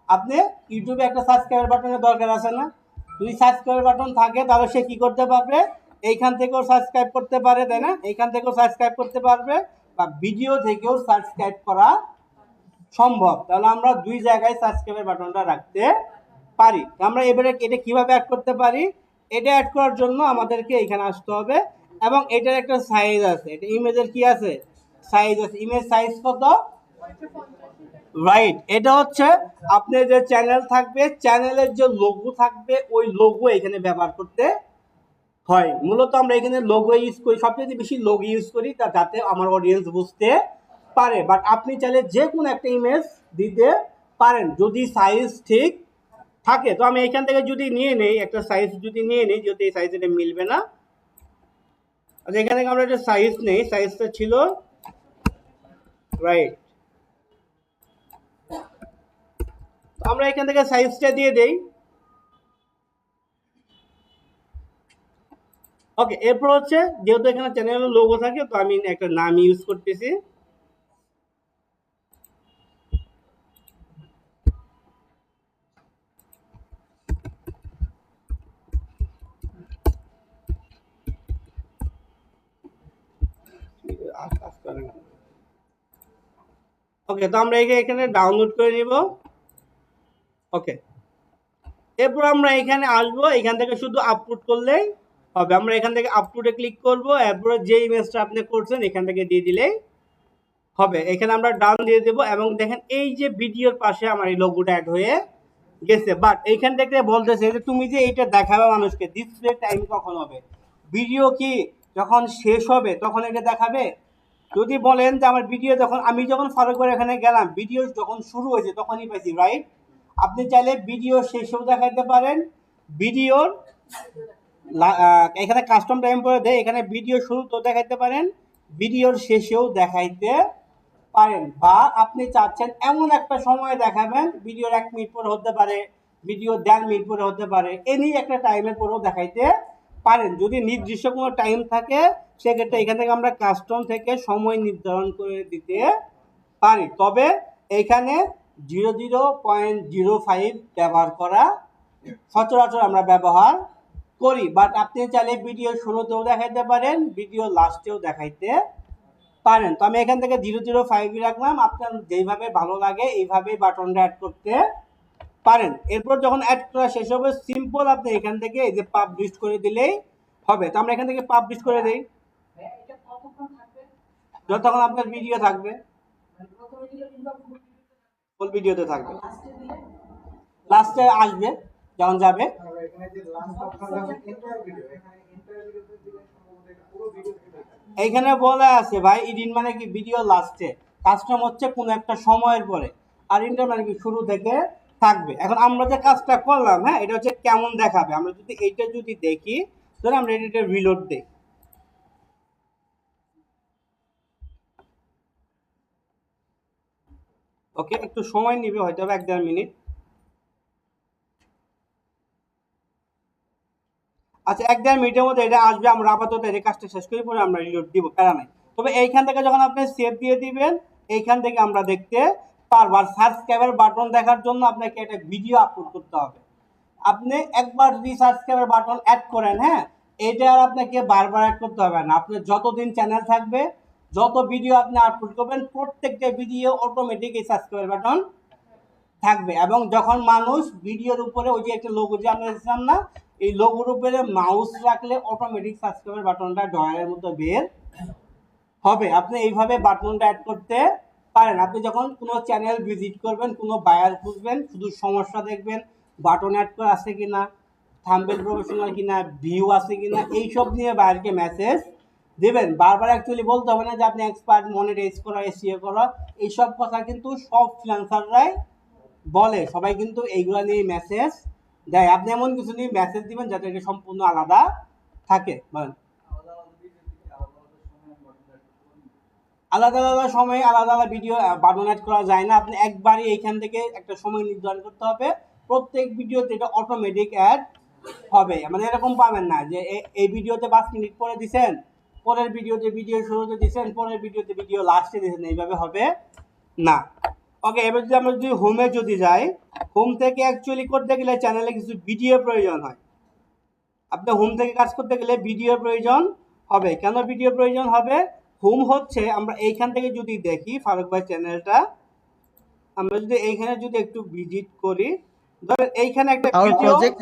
আপনি ইউটিউবে একটা সাবস্ক্রাইবার বাটনের দরকার আছে না? যদি সাবস্ক্রাইবার বাটন থাকে তাহলে সে কি করতে পারবে, এইখান থেকেও সাবস্ক্রাইব করতে পারে, তাই না? এইখান থেকেও সাবস্ক্রাইব করতে পারবে বা ভিডিও থেকেও সাবস্ক্রাইব করা সম্ভব। তাহলে আমরা দুই জায়গায় সাবস্ক্রাইবার বাটনটা রাখতে পারি। আমরা এবারে এটা কিভাবে অ্যাড করতে পারি, এটা অ্যাড করার জন্য আমাদেরকে এখানে আসতে হবে এবং এটার একটা সাইজ আছে। এটা ইমেজের কি আছে, সাইজ আছে। ইমেজ সাইজ কত? রাইট। এটা হচ্ছে আপনার যে চ্যানেল থাকবে, চ্যানেলের যে লোগো থাকবে ওই লোগো এখানে ব্যবহার করতে হয়। মূলত আমরা এখানে লোগো ইউজ করি, সবচেয়ে বেশি লোগো ইউজ করি যাতে আমার অডিয়েন্স বুঝতে পারে। বাট আপনি চাইলে যে কোনো একটা ইমেজ দিতে পারেন যদি সাইজ ঠিক থাকে। তো আমি এখান থেকে যদি নিয়ে নেই একটা সাইজ, যদি নিয়ে নেই, যেহেতু এই সাইজ এটা মিলবে না, আচ্ছা এখানে আমরা একটা সাইজ নেই, সাইজটা ছিল রাইট। আমরা এখান থেকে সাইজটা দিয়ে দেই। ওকে, এরপর হচ্ছে যেহেতু এখানে চ্যানেলের লোগো থাকে তো আমি একটা নাম ইউজ করতেছি। ওকে, তো আমরা এখানে ডাউনলোড করে নিব। ওকে, এরপর আমরা এখানে আসবো, এখান থেকে শুধু আপলোড করলেই হবে। আমরা এখান থেকে আপলোডে ক্লিক করব, এরপরে যে ইমেজটা আপনি করছেন এখান থেকে দিয়ে দিলেই হবে। এখানে আমরা ডান দিয়ে দেব এবং দেখেন এই যে ভিডিওর পাশে আমার এই লোগোটা অ্যাড হয়ে গেছে। বাট এইখান থেকে বলতেছে যে তুমি যে এইটা দেখাবে মানুষকে, ডিসপ্লে টাইম কখন হবে, ভিডিও কি যখন শেষ হবে তখন এটা দেখাবে? যদি বলেন যে আমার ভিডিও আমি যখন ফারুকের এখানে গেলাম ভিডিও যখন শুরু হয়েছে তখনই পাইছি, রাইট? আপনি চাইলে ভিডিও শেষেও দেখাইতে পারেন, ভিডিওর এখানে কাস্টম টাইম করে দেয়, এখানে ভিডিও শুরুতেও দেখাইতে পারেন, ভিডিওর শেষেও দেখাইতে পারেন। বা আপনি চাচ্ছেন এমন একটা সময় দেখাবেন, ভিডিওর 1 মিনিট পরে হতে পারে, ভিডিও 1.5 মিনিট পরে হতে পারে, এনি একটা টাইমের পরেও দেখাইতে পারেন। যদি নির্দিষ্ট কোনো টাইম থাকে সেক্ষেত্রে এখান থেকে আমরা কাস্টম থেকে সময় নির্ধারণ করে দিতে পারি। তবে এখানে 00.05 ব্যবহার করা সচরাচর আমরা ব্যবহার করি। বাট আপনি চাইলে ভিডিও শুরুতেও দেখাইতে পারেন, ভিডিও লাস্টেও দেখাইতে পারেন। তো আমি এখান থেকে 005 রাখলাম। আপনার যেইভাবে ভালো লাগে এইভাবেই বাটনটা অ্যাড করতে পারেন। এরপর যখন অ্যাড করা শেষ হবে সিম্পল আপনি এখান থেকে এই যে পাবলিশ করে দিলেই হবে। তো আমরা এখান থেকে পাবলিশ করে দেই, যতক্ষণ আপনার ভিডিও থাকবে, ফুল ভিডিওতে থাকবে, লাস্টে আসবে যখন যাবে। এইখানে বলা আছে ভাই ইডিন মানে কি ভিডিও লাস্টে, কাস্টম হচ্ছে কোনো একটা সময়ের পরে, আর ইন্টার মানে কি শুরু থেকে থাকবে। এখন আমরা যে কাজটা করলাম, হ্যাঁ, এটা হচ্ছে কেমন দেখাবে। আমরা যদি এইটা যদি দেখি, তাহলে আমরা এটা রিলোড দিই, ওকে, একটু সময় নিবে, হয়তো 1-1.5 মিনিট। আচ্ছা, 1-1.5 মিনিটের মধ্যে এটা আসবে। আমরা আপাতত এই কাজটা শেষ করি, পরে আমরা রিলোড দিব, প্যারা নাই। তবে এইখান থেকে যখন আপনি সেভ দিয়ে দিবেন, এইখান থেকে আমরা দেখতে পারবো। আর সাবস্ক্রাইবার বাটন দেখার জন্য আপনাকে একটা ভিডিও আপলোড করতে হবে। আপনি একবার যদি সাবস্ক্রাইবার বাটন অ্যাড করেন, হ্যাঁ, এটা আর আপনাকে বারবার অ্যাড করতে হবে না। আপনার যতদিন চ্যানেল থাকবে, যত ভিডিও আপনি আপলোড করবেন, প্রত্যেকটা ভিডিও অটোমেটিক এই সাবস্ক্রাইবার বাটন থাকবে। এবং যখন মানুষ ভিডিওর উপরে ওই যে একটা লোগো যে আমরা দেখছিলাম না, এই লোগোর উপরে মাউস রাখলে অটোমেটিক সাবস্ক্রাইবার বাটনটা ড্রয়ারের মতো বের হবে। আপনি এইভাবে বাটনটা অ্যাড করতে পারেন। আপনি যখন কোনো চ্যানেল ভিজিট করবেন, কোনো বায়ার খুঁজবেন, শুধু সমস্যা দেখবেন, বাটন অ্যাড করা আছে কিনা, থাম্বনেল প্রফেশনাল কিনা, ভিউ আছে কিনা, এইসব নিয়ে বায়ারকে মেসেজ দেবেন। বারবার অ্যাকচুয়ালি বলতে হবে না যে আপনি এক্সপার্ট, মনিটাইজ করা, এসইও করা, এইসব কথা কিন্তু সব ফ্রিল্যান্সাররাই বলে। সবাই কিন্তু এইগুলা নিয়ে মেসেজ দেয়। আপনি এমন কিছু নিয়ে মেসেজ দিবেন যাতে এটা সম্পূর্ণ আলাদা থাকে। বলেন, আলাদা আলাদা সময়ে আলাদা আলাদা ভিডিও বাটন অ্যাড করা যায় না। আপনি একবারই এইখান থেকে একটা সময় নির্ধারণ করতে হবে, প্রত্যেক ভিডিওতে এটা অটোমেটিক অ্যাড হবে। মানে এরকম পাবেন না যে এই ভিডিওতে 5 মিনিট পরে দিছেন, পরের ভিডিওতে ভিডিও শুরুতে দিছেন, পরের ভিডিওতে ভিডিও লাস্টে দিছেন, এইভাবে হবে না। ওকে, এবার যদি আমরা যদি হোমে যদি যাই, হোম থেকে অ্যাকচুয়ালি করতে গেলে চ্যানেলে কিছু ভিডিও প্রয়োজন হয়। আপনি হোম থেকে কাজ করতে গেলে ভিডিও প্রয়োজন হবে। কেন ভিডিও প্রয়োজন হবে? হোম হচ্ছে, আমরা এইখান থেকে যদি দেখি ফারুক ভাই চ্যানেলটা, আমরা যদি এইখানে যদি একটু ভিজিট করি, ধরেন এইখানে একটা Our ভিডিও project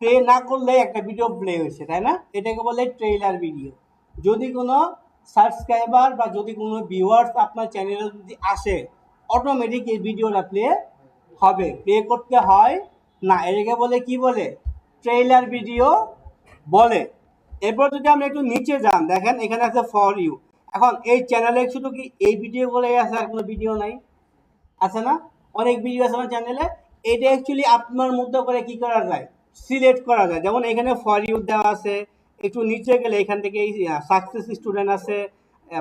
প্লে না করলে একটা ভিডিও প্লে হয়েছে, তাই না? এটাকে বলে ট্রেইলার ভিডিও। যদি কোনো সাবস্ক্রাইবার বা যদি কোনো ভিউয়ার্স আপনার চ্যানেলে যদি আসে, অটোমেটিক এই ভিডিওটা প্লে হবে। প্লে করতে হয় না, এটাকে বলে কি বলে? ট্রেইলার ভিডিও বলে। এরপর যদি আমরা একটু নিচে যান, দেখেন এখানে আছে ফর ইউ। এখন এই চ্যানেলে শুধু কি এই ভিডিওগুলোই আছে, আর কোনো ভিডিও নাই? আছে না? অনেক ভিডিও আছে আমার চ্যানেলে। এটা অ্যাকচুয়ালি আপনার মধ্যে করে কি করা যায়? সিলেক্ট করা যায়। যেমন এখানে ফর ইউ দেওয়া আছে, একটু নিচে গেলে এখান থেকে এই সাকসেস স্টুডেন্ট আছে,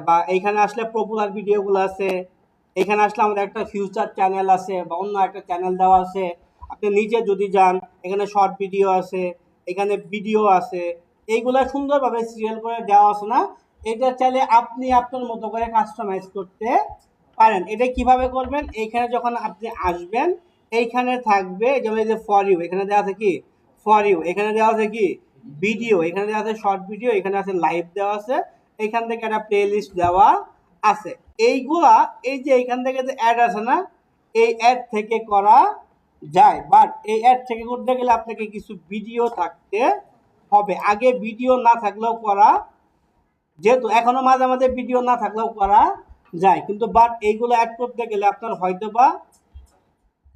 বা এইখানে আসলে পপুলার ভিডিওগুলো আছে, এখানে আসলে আমাদের একটা ফিউচার চ্যানেল আছে বা অন্য একটা চ্যানেল দেওয়া আছে। আপনি নিচে যদি যান, এখানে শর্ট ভিডিও আছে, এখানে ভিডিও আছে, এইগুলা সুন্দরভাবে সিরিয়াল করে দেওয়া আছে না? এটা চাইলে আপনি আপনার মতো করে কাস্টমাইজ করতে পারেন। এটা কিভাবে করবেন? এইখানে যখন আপনি আসবেন, এইখানে থাকবে যেমন এই যে ফর ইউ, এখানে দেওয়া আছে কি ফর ইউ, এখানে দেওয়া আছে কি ভিডিও, এখানে দেওয়া আছে শর্ট ভিডিও, এখানে আছে লাইভ দেওয়া আছে, এখান থেকে একটা প্লে লিস্ট দেওয়া আছে। এইগুলা এই যে এইখান থেকে যে অ্যাড আছে না, এই অ্যাড থেকে করা যায়। বাট এই অ্যাড থেকে করতে গেলে আপনাকে কিছু ভিডিও থাকতে হবে। আগে ভিডিও না থাকলেও করা, যেহেতু এখনো মাঝে মাঝে ভিডিও না থাকলেও করা যায়, কিন্তু বাট এইগুলো অ্যাড করতে গেলে আপনার হয়তো বা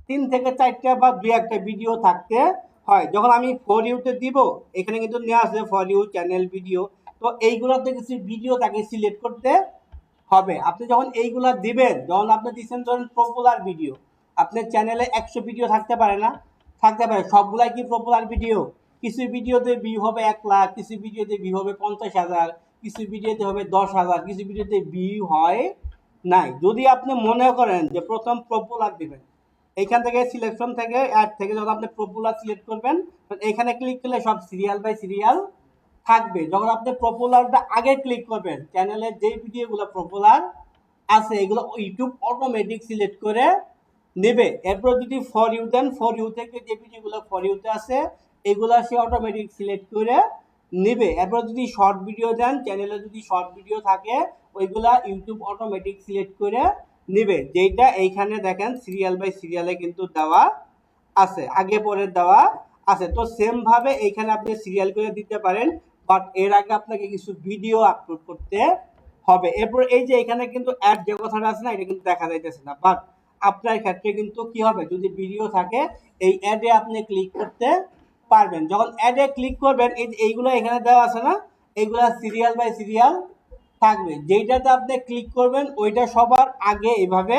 3 থেকে 4টা বা 2-1টা ভিডিও থাকতে হয়। যখন আমি ফর ইউতে দিব, এখানে কিন্তু নেওয়া আছে ফর ইউ চ্যানেল ভিডিও, তো এইগুলোতে কিছু ভিডিও তাকে সিলেক্ট করতে হবে। আপনি যখন এইগুলা দিবেন, যখন আপনি দিচ্ছেন ধরেন পপুলার ভিডিও, আপনার চ্যানেলে 100 ভিডিও থাকতে পারে না? থাকতে পারে। সবগুলাই কি পপুলার ভিডিও? কিছু ভিডিওতে ভিউ হবে 1 লাখ, কিছু ভিডিওতে ভিউ হবে 50,000, কিছু ভিডিওতে হবে 10,000, কিছু ভিডিওতে ভিউ হয় নাই। যদি আপনি মনে করেন যে প্রথম পপুলার দিবেন, এইখান থেকে সিলেকশন থেকে অ্যাড থেকে যখন আপনি পপুলার সিলেক্ট করবেন, এখানে ক্লিক করলে সব সিরিয়াল বাই সিরিয়াল থাকবে। যখন আপনি পপুলারটা আগে ক্লিক করবেন, চ্যানেলের যেই ভিডিওগুলো পপুলার আছে এগুলো ইউটিউব অটোমেটিক সিলেক্ট করে নেবে। এরপর যদি ফর ইউ দেন, ফর ইউ থেকে যে ভিডিওগুলো ফর ইউতে আছে এগুলো সে অটোমেটিক সিলেক্ট করে নেবে। এরপর যদি শর্ট ভিডিও দেন, চ্যানেলে যদি শর্ট ভিডিও থাকে ওইগুলা ইউটিউব অটোমেটিক সিলেক্ট করে নেবে। যেটা এইখানে দেখেন সিরিয়াল বাই সিরিয়ালে কিন্তু দেওয়া আছে, আগে পরে দেওয়া আছে। তো সেম ভাবে এইখানে আপনি সিরিয়াল করে দিতে পারেন, বাট এর আগে আপনাকে কিছু ভিডিও আপলোড করতে হবে। এরপর এই যে এখানে কিন্তু অ্যাড যে কথাটা আছে না, এটা কিন্তু দেখা যাইতেছে না, বাট আপনার ক্ষেত্রে কিন্তু কি হবে, যদি ভিডিও থাকে এই অ্যাডে আপনি ক্লিক করতে পারবেন। যখন অ্যাডে ক্লিক করবেন, এই যে এইগুলো এখানে দেওয়া আছে না, এইগুলা সিরিয়াল বাই সিরিয়াল থাকবে। যেইটাতে আপনি ক্লিক করবেন ওইটা সবার আগে এইভাবে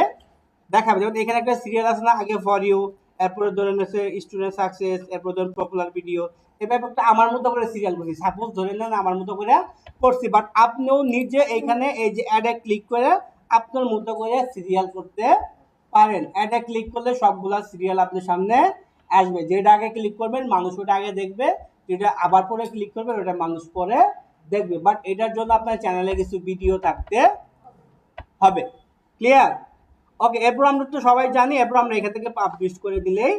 দেখাবে। যেমন এখানে একটা সিরিয়াল আছে না, আগে ফর ইউ, এরপরে ধরেন হচ্ছে স্টুডেন্ট সাকসেস, এরপর ধরেন পপুলার ভিডিও। এই ব্যাপারটা আমার মতো করে সিরিয়াল করছি, সাপোজ ধরে নেন আমার মতো করে করছি, বাট আপনিও নিজে এইখানে এই যে অ্যাডে ক্লিক করে আপনার মতো করে সিরিয়াল করতে পারেন। এটা ক্লিক করলে সবগুলা সিরিয়াল আপনার সামনে আসবে। যেটা আগে ক্লিক করবেন মানুষ ওটা আগে দেখবে, যেটা আবার পরে ক্লিক করবেন ওটা মানুষ পরে দেখবে। বাট এটার জন্য আপনার চ্যানেলে কিছু ভিডিও থাকতে হবে। ক্লিয়ার? ওকে, এরপর আমরা তো সবাই জানি, এরপর আমরা এখান থেকে পাবলিশ করে দিলেই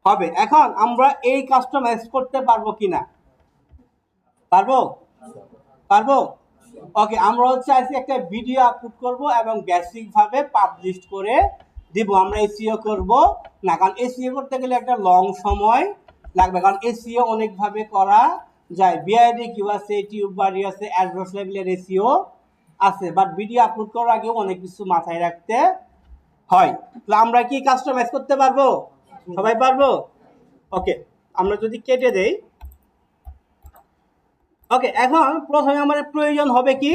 হবে। এখন আমরা এই কাস্টমাইজ করতে পারবো কিনা? পারবো? পারবো? ওকে, আমরা হচ্ছে আজকে একটা ভিডিও আপলোড করব এবং বেসিক ভাবে পাবলিশ করে দিব। আমরা এসইও করব না, কারণ এসইও করতে গেলে একটা লং সময় লাগবে, কারণ এসইও অনেক ভাবে করা যায়। বিআইডি কিউ আছে, টিউব বাড়ি আছে, অ্যাডভার্স লেভেলের এসইও আছে, বাট ভিডিও আপলোড করার আগে অনেক কিছু মাথায় রাখতে হয়। তো আমরা কি কাস্টমাইজ করতে পারবো? সবাই পারবো? ওকে, আমরা যদি কেটে দেই। ওকে, এখন প্রথমে আমার প্রয়োজন হবে কি,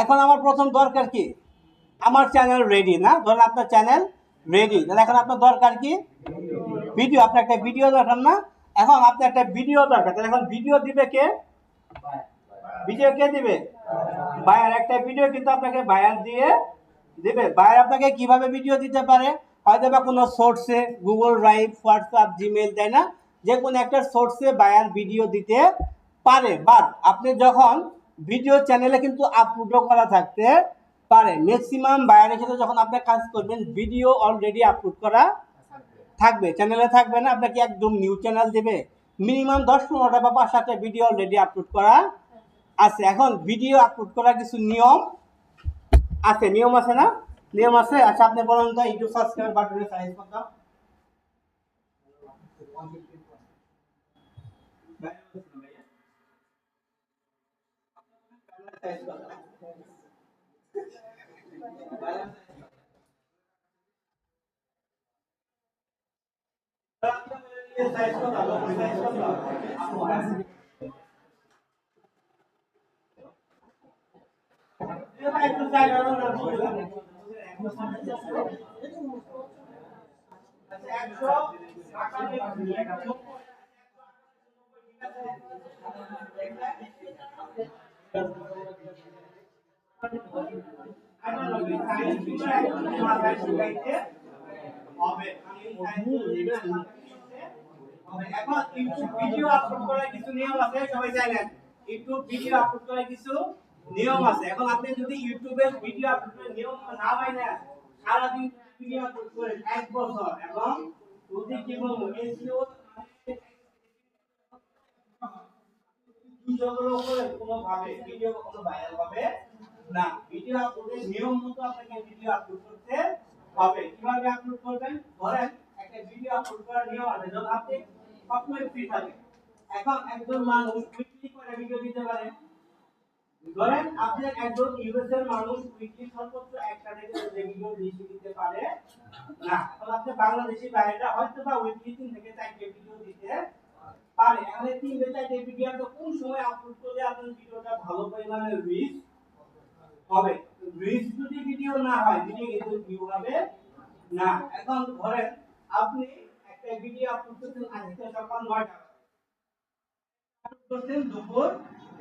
এখন আমার প্রথম দরকার কি, আমার চ্যানেল রেডি না, ধরেন আপনার চ্যানেল রেডি, তাহলে এখন আপনার দরকার কি, ভিডিও। আপনার একটা ভিডিও দরকার না? এখন আপনার একটা ভিডিও দরকার, তাহলে এখন ভিডিও দিবে কে? ভিডিও কে দিবে? বায়ার। একটা ভিডিও কিন্তু আপনাকে বায়ার দিয়ে দিবে। বায়ার আপনাকে কিভাবে ভিডিও দিতে পারে? হয়তো বা কোনো সোর্সে, গুগল ড্রাইভ, হোয়াটসঅ্যাপ, জিমেল, তাই না, যে কোনো একটা সোর্সে বায়ার ভিডিও দিতে পারে। বাট আপনি যখন ভিডিও চ্যানেলে কিন্তু আপলোডও করা থাকতে পারে। ম্যাক্সিমাম বায়ারের সাথে যখন আপনি কাজ করবেন ভিডিও অলরেডি আপলোড করা থাকবে, চ্যানেলে থাকবে না। আপনাকে একদম নিউ চ্যানেল দেবে, মিনিমাম 10-15টা বা 5-7টা ভিডিও অলরেডি আপলোড করা আছে। এখন ভিডিও আপলোড করার কিছু নিয়ম আছে, নিয়ম আছে না? নিয়ম আছে। আচ্ছা, আপনি বলুন তো ইউটিউব সাবস্ক্রাইব বাটনের সাইজ কত? সাইজ কত? সাইজ কত? একটু সাইজ এখন ইউটিউব ভিডিও আপলোড করার কিছু নিয়ম আছে, সবাই জানেন। ইউটিউব ভিডিও আপলোড করার কিছু নিয়ম আছে। এখন আপনি যদি ইউটিউবে ভিডিও আপলোড করার নিয়ম না মানেন, সারাদিন ভিডিও আপলোড করেন 1 বছর, এবং যদি কি বলবো এসইও ভিডিওগুলো করে কোনোভাবে ভিডিও কখনো ভাইরাল হবে না। ভিডিও আপলোডের নিয়ম মতো আপনাকে ভিডিও আপলোড করতে হবে। কিভাবে আপলোড করবেন? ধরেন একটা ভিডিও আপলোড করার নিয়ম আছে, যখন আপনি সবসময় ফ্রি থাকেন। এখন একজন মানুষ উইকলি করে ভিডিও দিতে পারে। ধরেন আপনি একজন ইউএস এর মানুষ উইকলি সর্বোচ্চ একটা থেকে ভিডিও বেশি দিতে পারে না। এখন আপনি বাংলাদেশি বাইরেটা হয়তো বা উইকলি 3 থেকে 4টা ভিডিও দিতে পারে। এখন এই 3 থেকে 4টা ভিডিও আপনি কোন সময় আপলোড করলে আপনার ভিডিওটা ভালো পরিমাণে রিচ হবে? রিচ যদি ভিডিও না হয়, ভিডিও কিন্তু ভিউ হবে না। এখন ধরেন আপনি একটা ভিডিও আপলোড করছেন আজকে সকাল 9টা, করছেন দুপুর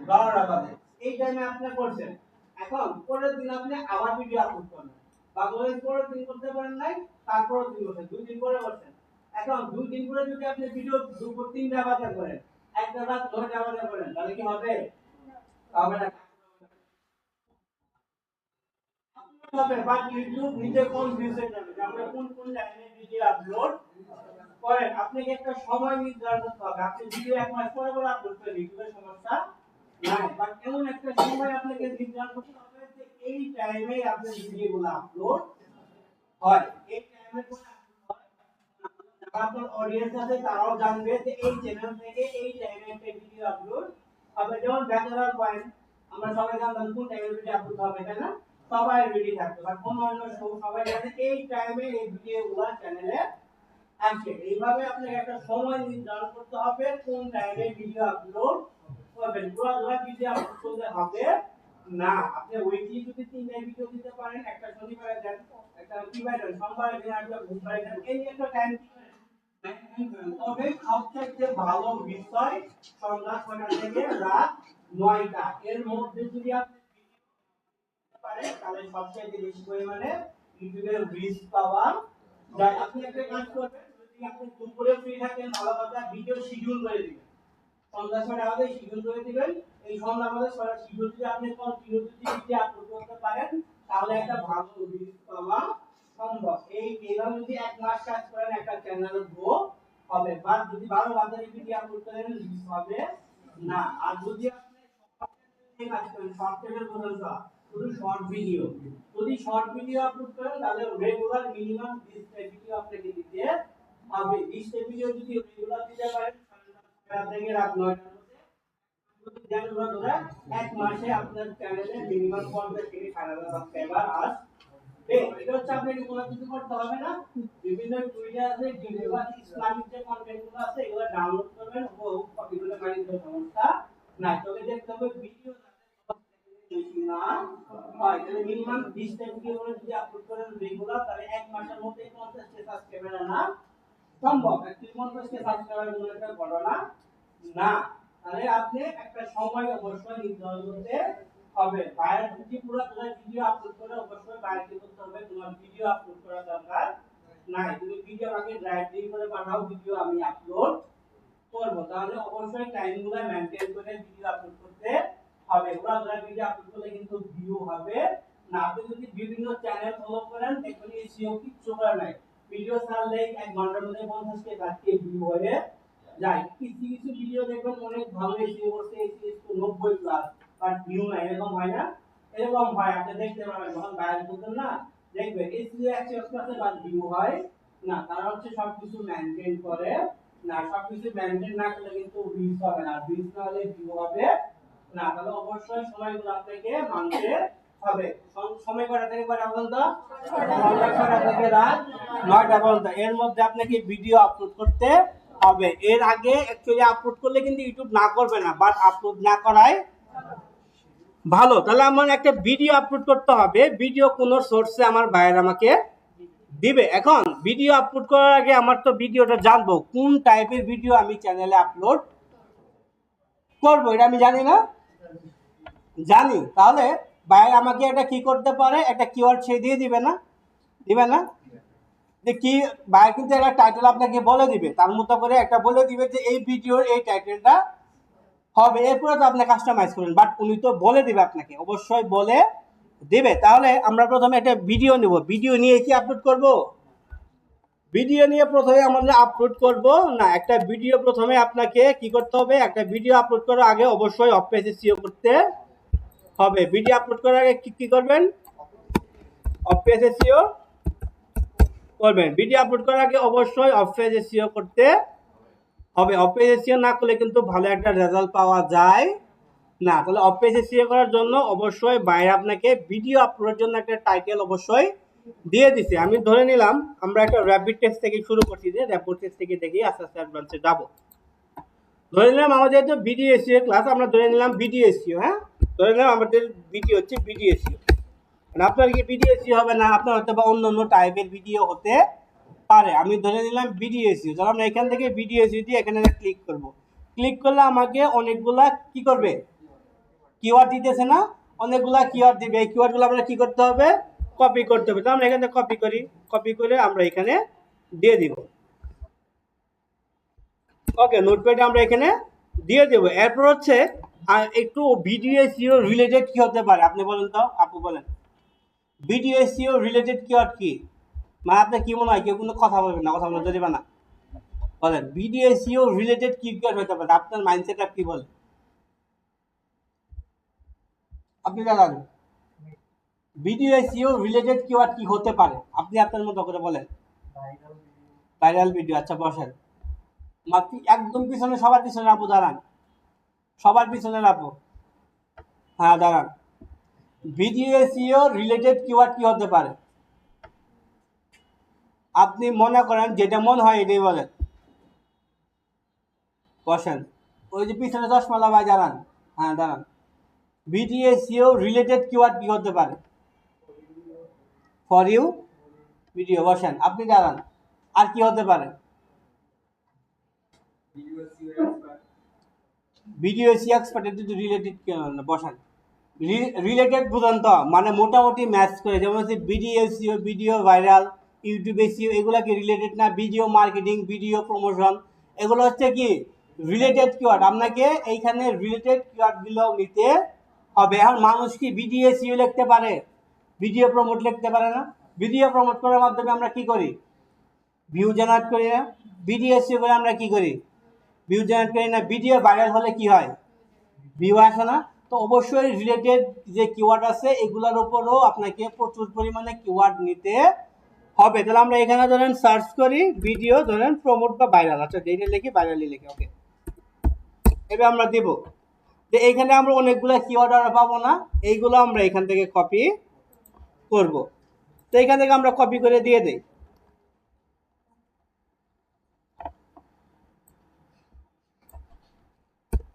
12টা বাজে, এই টাইমে আপনি করছেন। এখন পরের দিন আপনি আবার ভিডিও আপলোড করবেন, বা ধরেন পরের দিন করতে পারেন নাই, তারপরের দিন করছেন, 2 দিন পরে করছেন। এখন 2 দিন পরে যদি আপনি ভিডিও দুপুর 3টা বাজে করেন, একটা রাত 9টা বাজে করেন, তাহলে কি হবে? হবে না। হবে, বাট ইউটিউব নিজে কনফিউজ হয়ে যাবে যে আমরা কোন কোন টাইমে ভিডিও আপলোড করেন। আপনাকে একটা সময় নির্ধারণ করতে হবে। আপনি ভিডিও 1 মাস পরে পরে আপলোড করেন, ইউটিউবের সমস্যা নাই, বাট এমন একটা সময় আপনাকে নির্ধারণ করতে হবে যে এই টাইমে আপনার ভিডিওগুলো আপলোড হয়। এই টাইমে কোন আপলোড হয়, যারা আপনার অডিয়েন্স আছে তারাও জানবে যে এই চ্যানেল থেকে এই টাইমে একটা ভিডিও আপলোড হবে। যেমন ব্যাচেলার পয়েন্ট, আমরা সবাই জানতাম কোন টাইমে ভিডিও আপলোড হবে, তাই না? সবাই রেডি থাকতো, বাট অন্যান্য শো সবাই জানে এই টাইমে এই ভিডিওগুলো চ্যানেলে আসবে। এইভাবে আপনাকে একটা সময় নির্ধারণ করতে হবে কোন টাইমে ভিডিও আপলোড করবেন। পুরো ভিডিও আপলোড করতে হবে না। আপনি উইকলি যদি 3টা ভিডিও দিতে পারেন, একটা শনিবারে দেন, একটা রবিবারে দেন, সোমবারে দেন, একটা বুধবারে দেন, এই একটা টাইম তবে সবচেয়ে ভালো বিষয় সন্ধ্যা 6টা থেকে রাত 9টা এর মধ্যে যদি আপনি পারেন, তাহলে সবচেয়ে বেশি পরিমাণে ইউটিউবে রিচ পাওয়া যায়। আপনি একটা কাজ করবেন, যদি আপনি দুপুরে ফ্রি থাকেন ভালো কথা, ভিডিও শিডিউল করে দিবেন, সন্ধ্যা 6টা আমাদের শিডিউল করে দিবেন। এই সন্ধ্যা আমাদের শিডিউল যদি আপনি কন্টিনিউ যদি ভিডিও আপলোড করতে পারেন তাহলে একটা ভালো রিচ পাওয়া সম্ভব। এইভাবে যদি এক মাস কাজ করেন একটা চ্যানেল গ্রো হবে, বা যদি 12 বাজারে ভিডিও আপলোড করেন রিচ হবে না। আর যদি আপনি কাজ করেন সফটওয়্যার পর্যন্ত শুধু শর্ট ভিডিও, যদি শর্ট ভিডিও আপলোড করেন তাহলে রেগুলার মিনিমাম 20টা ভিডিও আপনাকে দিতে হবে। 20টা ভিডিও যদি রেগুলার দিতে পারেন সকাল থেকে রাত 9টার মধ্যে চ্যানেল ধরে এক মাসে আপনার চ্যানেলে মিনিমাম 50 থেকে 6000 সাবস্ক্রাইবার আসবে। এটা হচ্ছে আপনাকে কোনো কিছু করতে হবে না, বিভিন্ন টুইটার আছে, ইউটিউবে ইসলামিক যে কন্টেন্ট গুলো আছে এগুলো ডাউনলোড করবেন, ও কপি করে মারিয়ে দেওয়ার সমস্যা নাই। তবে দেখতে হবে ভিডিও বেশি না হয়, তাহলে মিনিমাম 20টা ভিডিও করে যদি আপলোড করেন রেগুলার, তাহলে এক মাসের মধ্যে 50টা সাবস্ক্রাইবার আনা সম্ভব। একটি 50টা সাবস্ক্রাইবার কোনো একটা ঘটনা না। তাহলে আপনি একটা সময় অবশ্যই নির্ধারণ করতে হবে। বাইরে যদি পুরো তোমার ভিডিও আপলোড করে অবশ্যই বাইরে কি করতে হবে, তোমার ভিডিও আপলোড করা দরকার নাই। তুমি ভিডিও আগে ড্রাইভ দিয়ে করে পাঠাও, ভিডিও আমি আপলোড করব, তাহলে অবশ্যই টাইমগুলো মেইনটেইন করে ভিডিও আপলোড করতে হবে। পুরো ভিডিও আপলোড করলে কিন্তু ভিউ হবে না। আপনি যদি বিভিন্ন চ্যানেল ফলো করেন দেখবেন এসইও কিচ্ছু করে নাই, ভিডিও ছাড়লে 1 ঘন্টার মধ্যে 50 কে 60 কে ভিউ হয়ে যায়। কিছু কিছু ভিডিও দেখবেন অনেক ভালো এসইও করছে, এসইও 90 প্লাস, বাট ভিউ নাই, এরকম হয় না? এরকম হয়, আপনি দেখতে পাবেন যখন বাইরে বলতেন না, দেখবেন এসইও 100 প্লাসে বাট ভিউ হয় না। তারা হচ্ছে সবকিছু মেইনটেইন করে না, সবকিছু মেইনটেইন না করলে কিন্তু রিচ হবে না, রিচ না হলে ভিউ হবে না। তাহলে অবশ্যই সময়গুলো আপনাকে মানতে হবে। সময় কয়টা থেকে কয়টা পর্যন্ত? সন্ধ্যা 6টা থেকে রাত 9টা পর্যন্ত। এর মধ্যে আপনাকে ভিডিও আপলোড করতে হবে। এর আগে অ্যাকচুয়ালি আপলোড করলে কিন্তু ইউটিউব না করবে না, বাট আপলোড না করাই ভালো। তাহলে আমার একটা ভিডিও আপলোড করতে হবে, ভিডিও কোন সোর্সে আমার ভাইয়ের আমাকে দিবে। এখন ভিডিও আপলোড করার আগে আমার তো ভিডিওটা জানবো কোন টাইপের ভিডিও আমি চ্যানেলে আপলোড করব, এটা আমি জানি না? জানি। তাহলে ভাই আমাকে এটা কি করতে পারে, একটা কিওয়ার্ড সে দিয়ে দিবে না? দিবে না? যে কি ভাই কিন্তু একটা টাইটেল আপনাকে বলে দিবে, তার মতো করে একটা বলে দিবে যে এই ভিডিওর এই টাইটেলটা হবে, এরপরে তো আপনি কাস্টমাইজ করবেন, বাট উনি তো বলে দিবে আপনাকে, অবশ্যই বলে দিবে। তাহলে আমরা প্রথমে একটা ভিডিও নেব, ভিডিও নিয়ে কি আপলোড করব? ভিডিও নিয়ে প্রথমে আমরা আপলোড করব না, একটা ভিডিও প্রথমে আপনাকে কি করতে হবে, একটা ভিডিও আপলোড করার আগে অবশ্যই অফ পেজ এসইও করতে হবে। ভিডিও আপলোড করার আগে কি করবেন? অফ পেজ এসইও করবেন। ভিডিও আপলোড করার আগে অবশ্যই অফ পেজ এসইও করতে হবে। অফ পেজ এসইও না করলে কিন্তু ভালো একটা রেজাল্ট পাওয়া যায় না। তাহলে অফ পেজ এসইও করার জন্য অবশ্যই বাইরে আপনাকে ভিডিও আপলোডের জন্য একটা টাইটেল অবশ্যই দিয়ে দিছে। আমি ধরে নিলাম আমরা একটা র্যাপিড টেস্ট থেকে শুরু করছি, যে র্যাপিড টেস্ট থেকে দেখি আস্তে আস্তে অ্যাডভান্সে যাব। ধরে নিলাম আমাদের তো ভিডিও এসইও ক্লাস, আমরা ধরে নিলাম ভিডিও এসইও, হ্যাঁ ধরে নিলাম আমাদের ভিডিও হচ্ছে ভিডিও এসইও। আপনার কি ভিডিও এসইও হবে না, আপনার হয়তো বা অন্য অন্য টাইপের ভিডিও হতে পারে। আমি ধরে নিলাম ভিডিও এসইও, তাহলে আমরা এখান থেকে ভিডিও এসইও দিয়ে এখানে ক্লিক করব। ক্লিক করলে আমাকে অনেকগুলা কি করবে, কিওয়ার্ড দিতেছে না, অনেকগুলা কিওয়ার্ড দিবে। এই কিওয়ার্ডগুলো আমরা কি করতে হবে, কপি করতে হবে। তো আমরা এখানে কপি করি, কপি করে আমরা এখানে দিয়ে দিব। ওকে, নোটপ্যাডে আমরা এখানে দিয়ে দেব। এরপর হচ্ছে একটু ভিডিও এসইও রিলেটেড কি হতে পারে, আপনি বলেন তো, আপু বলেন ভিডিও এসইও রিলেটেড কিওয়ার্ড কি? মানে আপনার কি মনে হয় কেউ কোনো কথা বলবেন না, কথা বলে দিবে না? বলেন ভিডিও এসইও রিলেটেড কি কিওয়ার্ড হতে পারে, আপনার মাইন্ডসেট কি বলে, আপনি জানান ভিডিও এসইও রিলেটেড কিওয়ার্ড কি হতে পারে, আপনি আপনার মতো করে বলেন। ভাইরাল ভিডিও, আচ্ছা বসেন। মাত্র একদম পিছনে, সবার পিছনে আপু দাঁড়ান, সবার পিছনে আপু, হ্যাঁ দাঁড়ান। ভিডিও এসইও রিলেটেড কিওয়ার্ড কি হতে পারে? আপনি মনে করেন যেটা মনে হয় এটাই বলেন, বসেন। ওই যে পিছনে 10 মালা ভাই দাঁড়ান, হ্যাঁ দাঁড়ান। ভিডিও এসইও রিলেটেড কিওয়ার্ড কি হতে পারে? ফর ইউ ভিডিও, বসেন। আপনি দাঁড়ান, আর কি হতে পারে? ভিডিও এসইও এক্সপার্ট, এর রিলেটেড বসেন। রিলেটেড বুঝান তো, মানে মোটামুটি ম্যাচ করে, যেমন হচ্ছে video SEO, video viral, YouTube SEO, এগুলো কি রিলেটেড না? ভিডিও মার্কেটিং, ভিডিও প্রমোশন, এগুলো হচ্ছে কি রিলেটেড কিওয়ার্ড। আপনাকে এইখানে রিলেটেড কিওয়ার্ডগুলো নিতে হবে। এখন মানুষ কি ভিডিও এসইও লিখতে পারে, ভিডিও প্রমোট লিখতে পারে না? ভিডিও প্রমোট করার মাধ্যমে আমরা কি করি? ভিউ জেনারেট করি না? ভিডিও এসইও করে আমরা কি করি? ভিউ জেনারেট করি না? ভিডিও ভাইরাল হলে কি হয়? ভিউ আসে না? তো অবশ্যই রিলেটেড যে কিওয়ার্ড আছে এগুলোর উপরও আপনাকে প্রচুর পরিমাণে কিওয়ার্ড নিতে হবে। তাহলে আমরা এখানে ধরেন সার্চ করি ভিডিও, ধরেন প্রমোট বা ভাইরাল, আচ্ছা যেটা লিখি ভাইরালই লিখি, ওকে। এবার আমরা দিব যে এইখানে আমরা অনেকগুলো কিওয়ার্ড আর পাবো না, এইগুলো আমরা এখান থেকে কপি করব। তো এখান থেকে আমরা কপি করে দিয়ে দেই।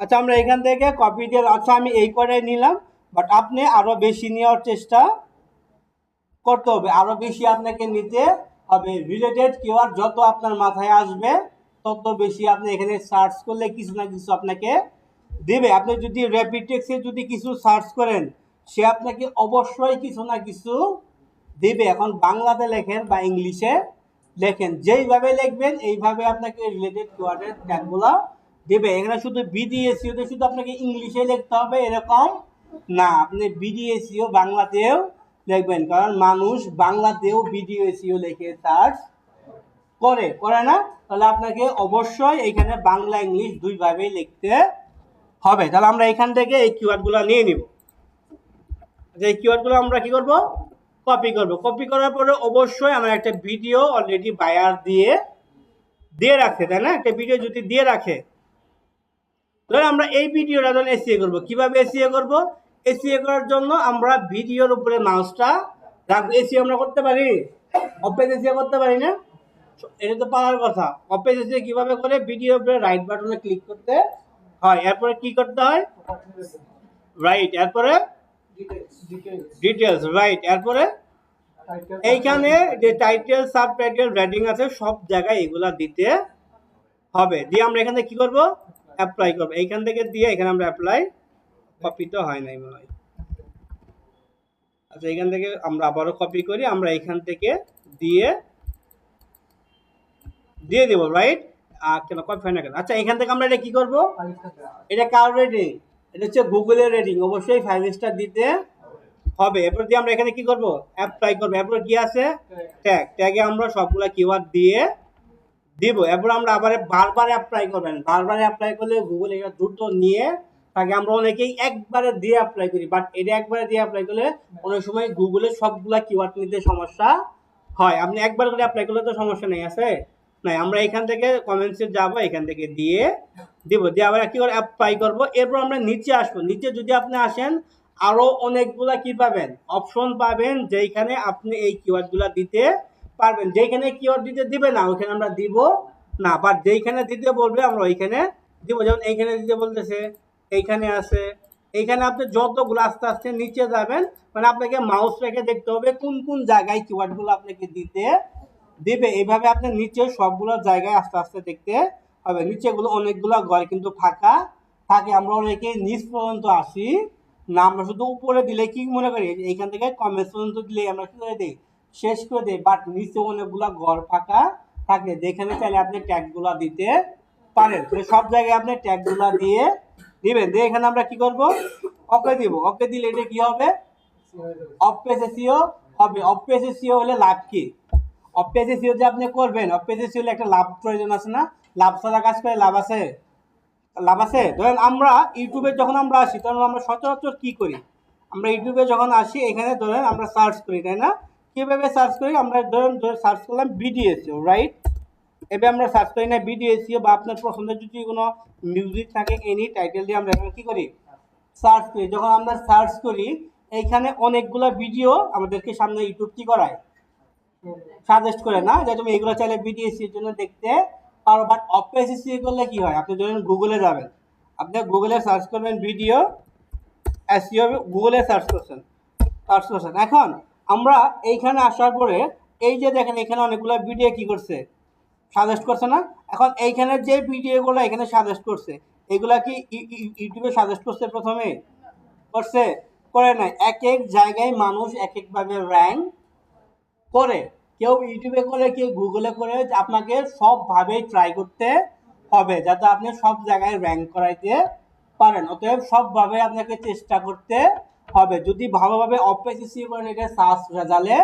আচ্ছা আমরা এখান থেকে কপি দিয়ে, আচ্ছা আমি এই করে নিলাম, বাট আপনি আরো বেশি নেওয়ার চেষ্টা করতে হবে, আরো বেশি আপনাকে নিতে হবে। রিলেটেড কিওয়ার্ড যত আপনার মাথায় আসবে তত বেশি আপনি এখানে সার্চ করলে কিছু না কিছু আপনাকে দেবে। আপনি যদি র্যাপিড টেক্সটে যদি কিছু সার্চ করেন, সে আপনাকে অবশ্যই কিছু না কিছু দেবে। এখন বাংলাতে লেখেন বা ইংলিশে লেখেন, যেইভাবে লিখবেন এইভাবে আপনাকে রিলেটেড কিওয়ার্ডের ট্যাগগুলো দেবে। এখানে শুধু বিডিএসইওতে শুধু আপনাকে ইংলিশে লিখতে হবে এরকম না, আপনি বিডিএসইও বাংলাতেও লিখবেন, কারণ মানুষ বাংলাতেও বিডিএসইও লিখে সার্চ করে না? তাহলে আপনাকে অবশ্যই এখানে বাংলা ইংলিশ দুইভাবেই লিখতে হবে। তাহলে আমরা এখান থেকে এই কিওয়ার্ডগুলো নিয়ে নিব। যে কিওয়ার্ডগুলো আমরা কি করব? কপি করব। কপি করার পরে অবশ্যই আমরা একটা ভিডিও অলরেডি বায়ার দিয়ে রাখে, তাই না? একটা ভিডিও যদি দিয়ে রাখে, ধরুন আমরা এই ভিডিওটা ধরুন এসইও করব। কিভাবে এসইও করব? এসইও করার জন্য আমরা ভিডিওর উপরে মাউসটা রাখবো। এসইও আমরা করতে পারি, অপেজ এসইও করতে পারি না? এটা তো পাওয়ার কথা। অপেজ এসইও কিভাবে করে? ভিডিওর উপরে রাইট বাটনে ক্লিক করতে হয়, এরপরে কি করতে হয়? রাইট, এরপরে ডিটেলস, রাইট, এরপরে এইখানে যে টাইটেল, সাবটাইটেল, রেটিং আছে সব জায়গায় এগুলা দিতে হবে। দিয়ে আমরা এখানে কি করব? অ্যাপ্লাই করব। এইখান থেকে দিয়ে এখানে আমরা অ্যাপ্লাই, কপি তো হয় নাই মনে হয়। আচ্ছা এখান থেকে আমরা আবারও কপি করি, আমরা এখান থেকে দিয়ে দেব, রাইট। কেন কপি হয় না কেন? আচ্ছা এখান থেকে আমরা এটা কি করব? এটা কার রেটিং? এটা হচ্ছে গুগলের রেটিং, অবশ্যই 5 স্টার দিতে হবে। এরপর দিয়ে আমরা এখানে কি করব? অ্যাপ্লাই করব। এরপর কি আছে? ট্যাগ, ট্যাগে আমরা সবগুলা কিওয়ার্ড দিয়ে দিব। এরপর আমরা আবার বারবার অ্যাপ্লাই করবেন। বারবার অ্যাপ্লাই করলে গুগল এটা দ্রুত নিয়ে থাকে। আমরা অনেকেই একবারে দিয়ে অ্যাপ্লাই করি, বাট এটা একবারে দিয়ে অ্যাপ্লাই করলে অনেক সময় গুগলে সবগুলা কিওয়ার্ড নিতে সমস্যা হয়। আপনি একবার করে অ্যাপ্লাই করলে তো সমস্যা নেই, আছে নাই? আমরা এখান থেকে কমেন্টসে যাব, এখান থেকে দিয়ে দিব, দিয়ে আবার কি করে অ্যাপ্লাই করব। এরপর আমরা নিচে আসবো। নিচে যদি আপনি আসেন আরো অনেকগুলা কি পাবেন? অপশন পাবেন, যেখানে আপনি এই কিওয়ার্ডগুলা দিতে পারবেন। যেখানে কিওয়ার্ড দিতে দিবে না ওখানে আমরা দিব না, বাট যেখানে দিতে বলবে আমরা ওইখানে দিব। যেমন এইখানে দিতে বলতেছে, এইখানে আছে, এইখানে আপনি যতগুলো আস্তে আস্তে নিচে যাবেন, মানে আপনাকে মাউস রেখে দেখতে হবে কোন কোন জায়গায় কিওয়ার্ডগুলো আপনাকে দিতে দিবে। এইভাবে আপনি নিচে সবগুলো জায়গায় আস্তে আস্তে দেখতে হবে। নিচেগুলো অনেকগুলো ঘর কিন্তু ফাঁকা থাকে, আমরা অনেকে নিচ পর্যন্ত আসি না, আমরা শুধু উপরে দিলে কি মনে করি এইখান থেকে কমেন্টস পর্যন্ত দিলে আমরা কি করে দিই? শেষ করে দিই। বাট নিচে অনেকগুলো ঘর ফাঁকা থাকে, যেখানে চাইলে আপনি ট্যাগগুলো দিতে পারেন। সব জায়গায় আপনি ট্যাগগুলো দিয়ে দিবেন। দিয়ে এখানে আমরা কি করব? ওকে দিব। ওকে দিলে এটা কি হবে? অফ পেজ এসইও হবে। অফ পেজ এসইও হলে লাভ কি? অফ পেজ এসইও যে আপনি করবেন, অফ পেজ এসইও হলে একটা লাভ প্রয়োজন আছে না? লাভ ছাড়া কাজ করে লাভ আছে? লাভ আছে? ধরেন আমরা ইউটিউবে যখন আমরা আসি তখন আমরা সচরাচর কি করি? আমরা ইউটিউবে যখন আসি এখানে ধরেন আমরা সার্চ করি, তাই না? কিভাবে সার্চ করি? আমরা ধরেন সার্চ করলাম বিডিএসইও, রাইট। এবার আমরা সার্চ করি না বিডিএসইও, বা আপনার পছন্দের যদি কোনো মিউজিক থাকে এনি টাইটেল দিয়ে আমরা এখানে কি করি? সার্চ করি। যখন আমরা সার্চ করি এইখানে অনেকগুলো ভিডিও আমাদেরকে সামনে ইউটিউব কি করায়? সাজেস্ট করে না, যে তুমি এগুলো চাইলে বিডিএসসি এর জন্য দেখতে পারো। বাট অপএসসি করলে কি হয়? আপনি ধরেন গুগলে যাবেন, আপনি গুগলে সার্চ করবেন ভিডিও এসইও, গুগলে সার্চ করছেন। এখন আমরা এইখানে আসার পরে এই যে দেখেন এখানে অনেকগুলো ভিডিও কি করছে? সাজেস্ট করছে না? এখন এইখানে যে ভিডিওগুলো এখানে সাজেস্ট করছে এগুলা কি ইউটিউবে সাজেস্ট করছে? প্রথমে করছে? করে নাই। এক এক জায়গায় মানুষ এক একভাবে র্যাঙ্ক করে, কেউ ইউটিউবে করে, কেউ গুগলে করে। আপনাকে সবভাবে ট্রাই করতে হবে যাতে আপনি সব জায়গায় র্যাঙ্ক করাইতে পারেন। অতএব সবভাবে আপনাকে চেষ্টা করতে হবে। যদি ভালোভাবে অপেসিসি করেন, এটা সার্চ রেজাল্টে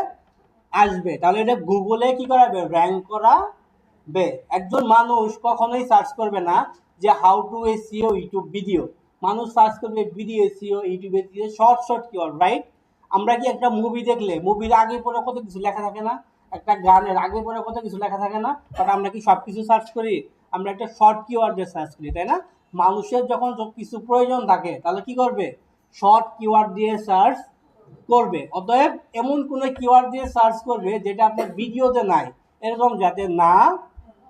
আসবে, তাহলে এটা গুগলে কি করাবে, র্যাঙ্ক করাবে। একজন মানুষ কখনোই সার্চ করবে না যে how to SEO YouTube video, মানুষ সার্চ করবে ভিডিও এসইও ইউটিউবে দিয়ে শর্ট শর্ট কিওয়ার্ড, রাইট? আমরা কি একটা মুভি দেখলে মুভির আগে পরে কত কিছু লেখা থাকে না, একটা গানের আগে পরে কত কিছু লেখা থাকে না, বাট আমরা কি সব কিছু সার্চ করি? আমরা একটা শর্ট কিওয়ার্ড দিয়ে সার্চ করি, তাই না? মানুষের যখন কিছু প্রয়োজন থাকে তাহলে কি করবে, শর্ট কিওয়ার্ড দিয়ে সার্চ করবে। অতএব এমন কোনো কিওয়ার্ড দিয়ে সার্চ করবে যেটা আপনার ভিডিওতে নাই, এরকম যাতে না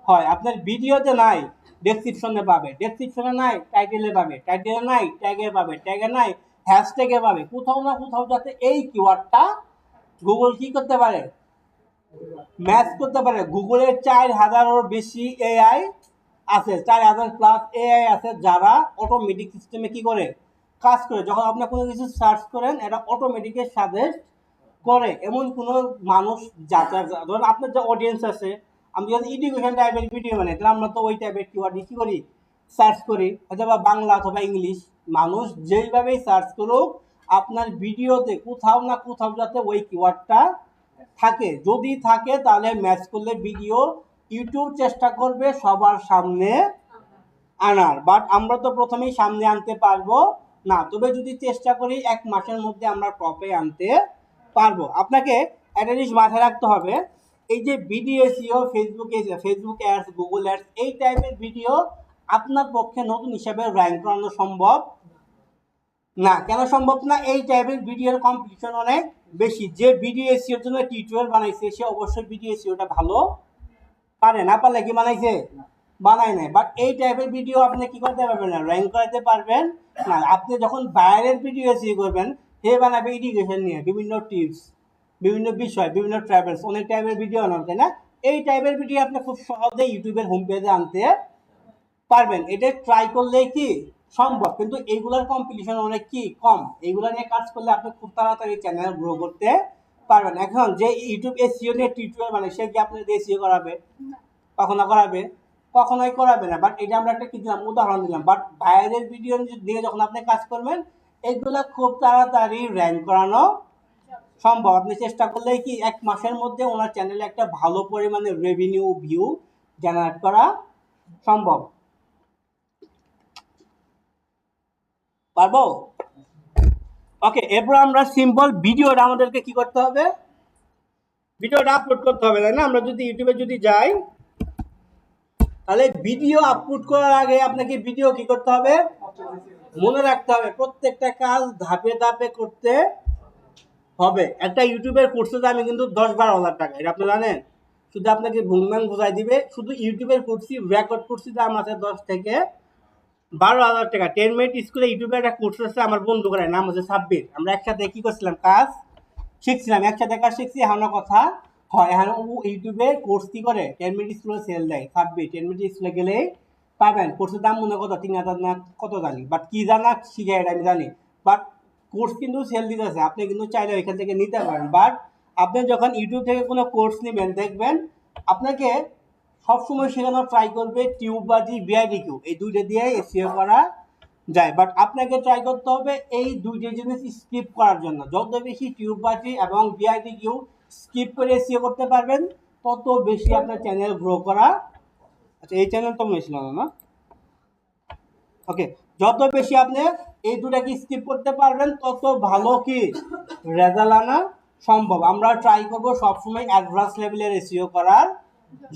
হয়। আপনার ভিডিওতে নাই, ডেসক্রিপশনে পাবে, ডেসক্রিপশনে নাই, টাইটেলে পাবে, টাইটেলে নাই, ট্যাগে পাবে, ট্যাগে নাই, হ্যাশট্যাগে পাবে। কোথাও না কোথাও যাতে এই কিওয়ার্ডটা গুগল কি করতে পারে, ম্যাচ করতে পারে। গুগলের 4000-এরও বেশি এআই আছে, 4000+ এআই আছে যারা অটোমেটিক সিস্টেমে কি করে, কাজ করে। যখন আপনি কোনো কিছু সার্চ করেন এটা অটোমেটিকের সাজেস্ট করে। এমন কোনো মানুষ যাতে, ধরুন আপনার যে অডিয়েন্স আছে, আমি যদি এডুকেশন টাইপের ভিডিও বানাই তাহলে আমরা তো ওই টাইপের কিওয়ার্ড কি করি, সার্চ করি, অথবা বাংলা অথবা ইংলিশ। মানুষ যেইভাবেই সার্চ করুক আপনার ভিডিওতে কোথাও না কোথাও যাতে ওই কিওয়ার্ডটা থাকে। যদি থাকে তাহলে ম্যাচ করলে ভিডিও ইউটিউব চেষ্টা করবে সবার সামনে আনার, বাট আমরা তো প্রথমেই সামনে আনতে পারবো না। তবে যদি চেষ্টা করি 1 মাসের মধ্যে আমরা টপে আনতে পারবো। আপনাকে একটা জিনিস মাথায় রাখতে হবে, এই যে video SEO, Facebook ads, Google ads, এই টাইপের ভিডিও আপনার পক্ষে নতুন হিসাবে র্যাঙ্ক করানো সম্ভব না। কেন সম্ভব না? এই টাইপের ভিডিওর কম্পিটিশন অনেক বেশি। যে ভিডিও এসইওর জন্য টিউটোরিয়াল বানাইছে সে অবশ্যই ভিডিও এসইওটা ভালো পারে, না পারলে কি বানাইছে, বানাই নাই। বাট এই টাইপের ভিডিও আপনি কি করতে পারবেন না, র্যাঙ্ক করাতে পারবেন না। আপনি যখন বাইরের ভিডিও এসইও করবেন, হে বানাবে এডুকেশন নিয়ে, বিভিন্ন টিপস, বিভিন্ন বিষয়, বিভিন্ন ট্রাভেলস, অনেক টাইপের ভিডিও আনান, তাই না? এই টাইপের ভিডিও আপনি খুব সহজে ইউটিউবের হোম পেজে আনতে পারবেন। এটা ট্রাই করলেই কি সম্ভব, কিন্তু এইগুলোর কম্পিটিশন অনেক কি কম। এইগুলো নিয়ে কাজ করলে আপনি খুব তাড়াতাড়ি চ্যানেল গ্রো করতে পারবেন। এখন যে ইউটিউব এসইও নিয়ে টিউটোরিয়াল মানে সে কি আপনার এসইও করাবে? কখনো করাবে? কখনোই করাবে না। বাট এটা আমরা একটা কি দিলাম, উদাহরণ দিলাম। বাট বাইরের ভিডিও নিয়ে যখন আপনি কাজ করবেন এগুলো খুব তাড়াতাড়ি র্যাঙ্ক করানো সম্ভব। আপনি চেষ্টা করলেই কি 1 মাসের মধ্যে ওনার চ্যানেলে একটা ভালো পরিমাণে রেভিনিউ ভিউ জেনারেট করা সম্ভব। পারবো? ওকে, এরপর আমরা সিম্পল ভিডিওটা আমাদেরকে কি করতে হবে, ভিডিওটা আপলোড করতে হবে, তাই না? আমরা যদি ইউটিউবে যদি যাই তাহলে ভিডিও আপলোড করার আগে আপনাকে ভিডিও কি করতে হবে, মনে রাখতে হবে প্রত্যেকটা কাজ ধাপে ধাপে করতে হবে। একটা ইউটিউবের কোর্সের দামে কিন্তু 10-12 হাজার টাকা, এটা আপনি জানেন? শুধু আপনাকে ভুলভাল বোঝাই দিবে। শুধু ইউটিউবের কোর্সই, রেকর্ড কোর্সই দাম আছে 10 থেকে 12 হাজার টাকা। 10 মিনিট স্কুলে ইউটিউবের একটা কোর্স আছে, আমার বন্ধু করে, নাম হচ্ছে সাব্বির। আমরা একসাথে কি করছিলাম, কাজ শিখছিলাম, একসাথে কাজ শিখছি। এখন কথা হয়, এখন ও ইউটিউবে কোর্স কি করে, 10 মিনিট স্কুলে সেল দেয়। সাব্বির 10 মিনিট স্কুলে গেলেই পাবেন। কোর্সের দাম মনে কত, 3,000 না কত জানি, বাট কি জানা শিখে এটা আমি জানি। বাট কোর্স কিন্তু সেল দিতেছে, আপনি কিন্তু চাইলে এখান থেকে নিতে পারেন। বাট আপনি যখন ইউটিউব থেকে কোনো কোর্স নেবেন দেখবেন আপনাকে সবসময় শেখানো ট্রাই করবে টিউববাজি, বিআইডিকিউ, এই দুইটা দিয়ে এসইও করা যায়। বাট আপনাকে ট্রাই করতে হবে এই দুইটা জিনিস স্কিপ করার জন্য। যত বেশি টিউববাজি এবং বিআইডিকিউ স্কিপ করে এসইও করতে পারবেন তত বেশি আপনার চ্যানেল গ্রো করা। আচ্ছা, এই চ্যানেল তো মনে ছিল না। ওকে, যত বেশি আপনি এই দুটাকে স্কিপ করতে পারবেন তত ভালো কি রেজাল্ট আনা সম্ভব। আমরা ট্রাই করব সবসময় অ্যাডভান্স লেভেলের এসইও করার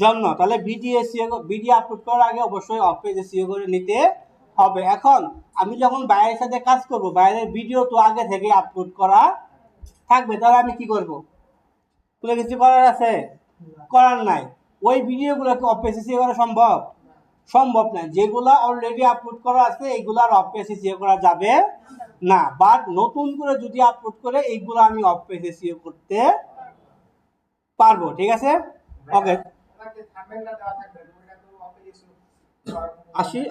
জন্য। তাহলে ভিডিও আপলোড করার আগে অবশ্যই অফ পেজ এসইও করে নিতে হবে। এখন আমি যখন বাইরের সাথে কাজ করব, বাইরের ভিডিও তো আগে থেকে আপলোড করা থাকবে, তাহলে আমি কি করব, কোনো কিছু করার আছে? করার নাই। ওই ভিডিওগুলোকে অফ পেজ এসইও করা সম্ভব? সম্ভব না। যেগুলা অলরেডি আপলোড করা আছে এইগুলো আর অফ পেজ এসইও করা যাবে না। বাট নতুন করে যদি আপলোড করে এইগুলো আমি অফ পেজ এসইও করতে পারবো। ঠিক আছে? ওকে,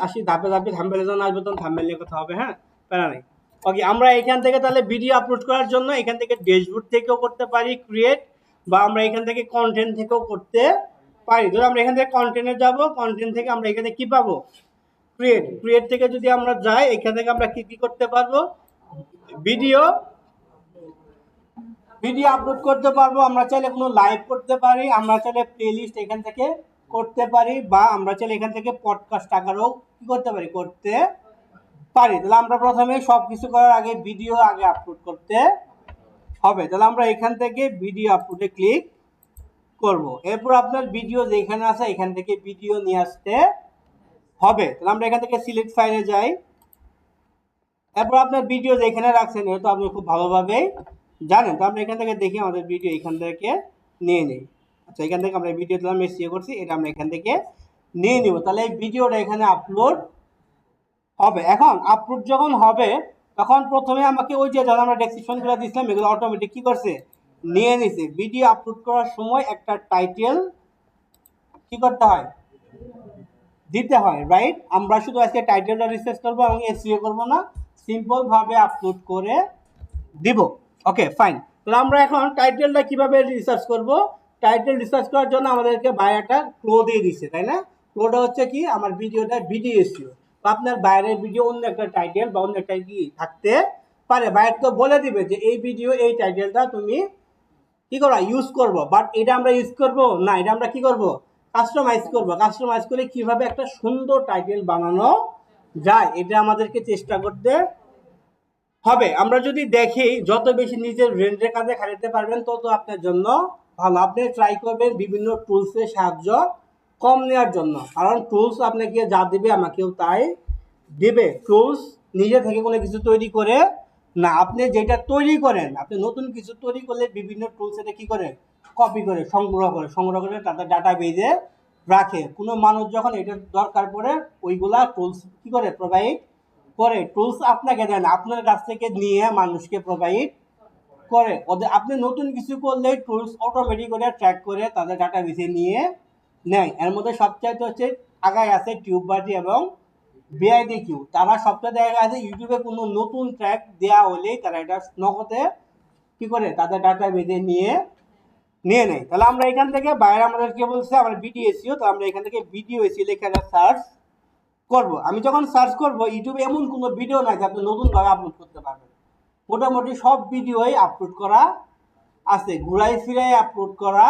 আসি ধাপে ধাপে থাম্বনেল যখন আসবে তখন থাম্বনেল নিয়ে কথা হবে। হ্যাঁ, প্যারা নাই। ওকে, আমরা এখান থেকে তাহলে ভিডিও আপলোড করার জন্য এখান থেকে ড্যাশবোর্ড থেকেও করতে পারি ক্রিয়েট, বা আমরা এখান থেকে কন্টেন্ট থেকেও করতে পারি। ধরো আমরা এখান থেকে কন্টেন্টে যাব, কন্টেন্ট থেকে আমরা এখানে কি পাবো, ক্রিয়েট থেকে যদি আমরা যাই এখান থেকে আমরা কি করতে পারবো, ভিডিও আপলোড করতে পারবো। আমরা চাইলে কোনো লাইভ করতে পারি, আমরা চাইলে প্লেলিস্ট এখান থেকে করতে পারি, বা আমরা চাইলে এখান থেকে পডকাস্ট আকারেও কি করতে পারি, করতে পারি। তাহলে আমরা প্রথমে সব কিছু করার আগে ভিডিও আগে আপলোড করতে হবে। তাহলে আমরা এখান থেকে ভিডিও আপলোডে ক্লিক করব। এরপর আপনার ভিডিও যেখানে আছে এখান থেকে ভিডিও নিয়ে আসতে হবে। তাহলে আমরা এখান থেকে সিলেক্ট ফাইলে যাই। এরপর আপনার ভিডিও যেখানে রাখছেন এটা তো আপনি খুব ভালোভাবেই জানেন। তো আমরা এখান থেকে দেখি আমাদের ভিডিও এখান থেকে নিয়ে নিই। আচ্ছা, এখান থেকে আমরা ভিডিও দিলাম, এসিও করছি, এটা আমরা এখান থেকে নিয়ে নিব। তাহলে এই ভিডিওটা এখানে আপলোড হবে। এখন আপলোড যখন হবে তখন প্রথমে আমাকে ওই যে যখন আমরা ডেসক্রিপশনগুলো দিয়েছিলাম এগুলো অটোমেটিক কি করছে, নিয়ে নিছে। ভিডিও আপলোড করার সময় একটা টাইটেল কি করতে হয়, দিতে হয়, রাইট? আমরা শুধু আজকে টাইটেলটা রিসার্চ করবো এবং এসইও করবো না, সিম্পল ভাবে আপলোড করে দিব। ওকে, ফাইন। তাহলে আমরা এখন টাইটেলটা কিভাবে রিসার্চ করব? টাইটেল রিসার্চ করার জন্য আমাদেরকে বায়োটা ক্লো দিয়ে দিচ্ছে, তাই না? ক্লোটা হচ্ছে কি, আমার ভিডিওটা ভিডিও এসইও, বা আপনার বাইরের ভিডিও অন্য একটা টাইটেল বা অন্য একটা কি থাকতে পারে। বাইরে তো বলে দিবে যে এই ভিডিও এই টাইটেলটা তুমি কি করবা, ইউজ করব। বাট এটা আমরা ইউজ করব না, এটা আমরা কি করব, কাস্টমাইজ করব। কাস্টমাইজ করে কিভাবে একটা সুন্দর টাইটেল বানানো যায় এটা আমাদেরকে চেষ্টা করতে হবে। আমরা যদি দেখি যত বেশি নিজের রেঞ্জের কাজে খাটাতে পারবেন তত আপনার জন্য ভালো। আপনি ট্রাই করবেন বিভিন্ন টুলসের সাহায্য কম নেওয়ার জন্য, কারণ টুলস আপনাকে যা দিবে আমাকেও তাই দিবে। টুলস নিজে থেকে কোনো কিছু তৈরি করে না, আপনি যেটা তৈরি করেন, আপনি নতুন কিছু তৈরি করলে বিভিন্ন টুলস এটা কি করে, কপি করে সংগ্রহ করে তাদের ডাটা বেজে রাখে। কোনো মানুষ যখন এটার দরকার পড়ে ওইগুলা টুলস কি করে, প্রোভাইড করে। টুলস আপনাকে দেন, আপনার কাছ থেকে নিয়ে মানুষকে প্রোভাইড করে। ওদের আপনি নতুন কিছু করলে টুলস অটোমেটিক করে ট্র্যাক করে তাদের ডাটা বেছে নিয়ে নেয়। এর মধ্যে সবচাইতে হচ্ছে আগায় আছে টিউববাজি এবং বিআইডি কিউ। তারা সবচেয়ে দেখা আছে ইউটিউবে কোনো নতুন ট্র্যাক দেওয়া হলেই তারা এটা নগদে কি করে, তাদের ডাটা বেঁধে নিয়ে নেয়। তাহলে আমরা এখান থেকে বাইরে আমাদেরকে বলছে আমার ভিডিও এসিও, তো আমরা এখান থেকে ভিডিও এসিও লিখে সার্চ করব। আমি যখন সার্চ করব ইউটিউবে এমন কোনো ভিডিও নাই যে আপনি নতুনভাবে আপলোড করতে পারবেন। মোটামুটি সব ভিডিওই আপলোড করা আছে, ঘুরাই ফিরাই আপলোড করা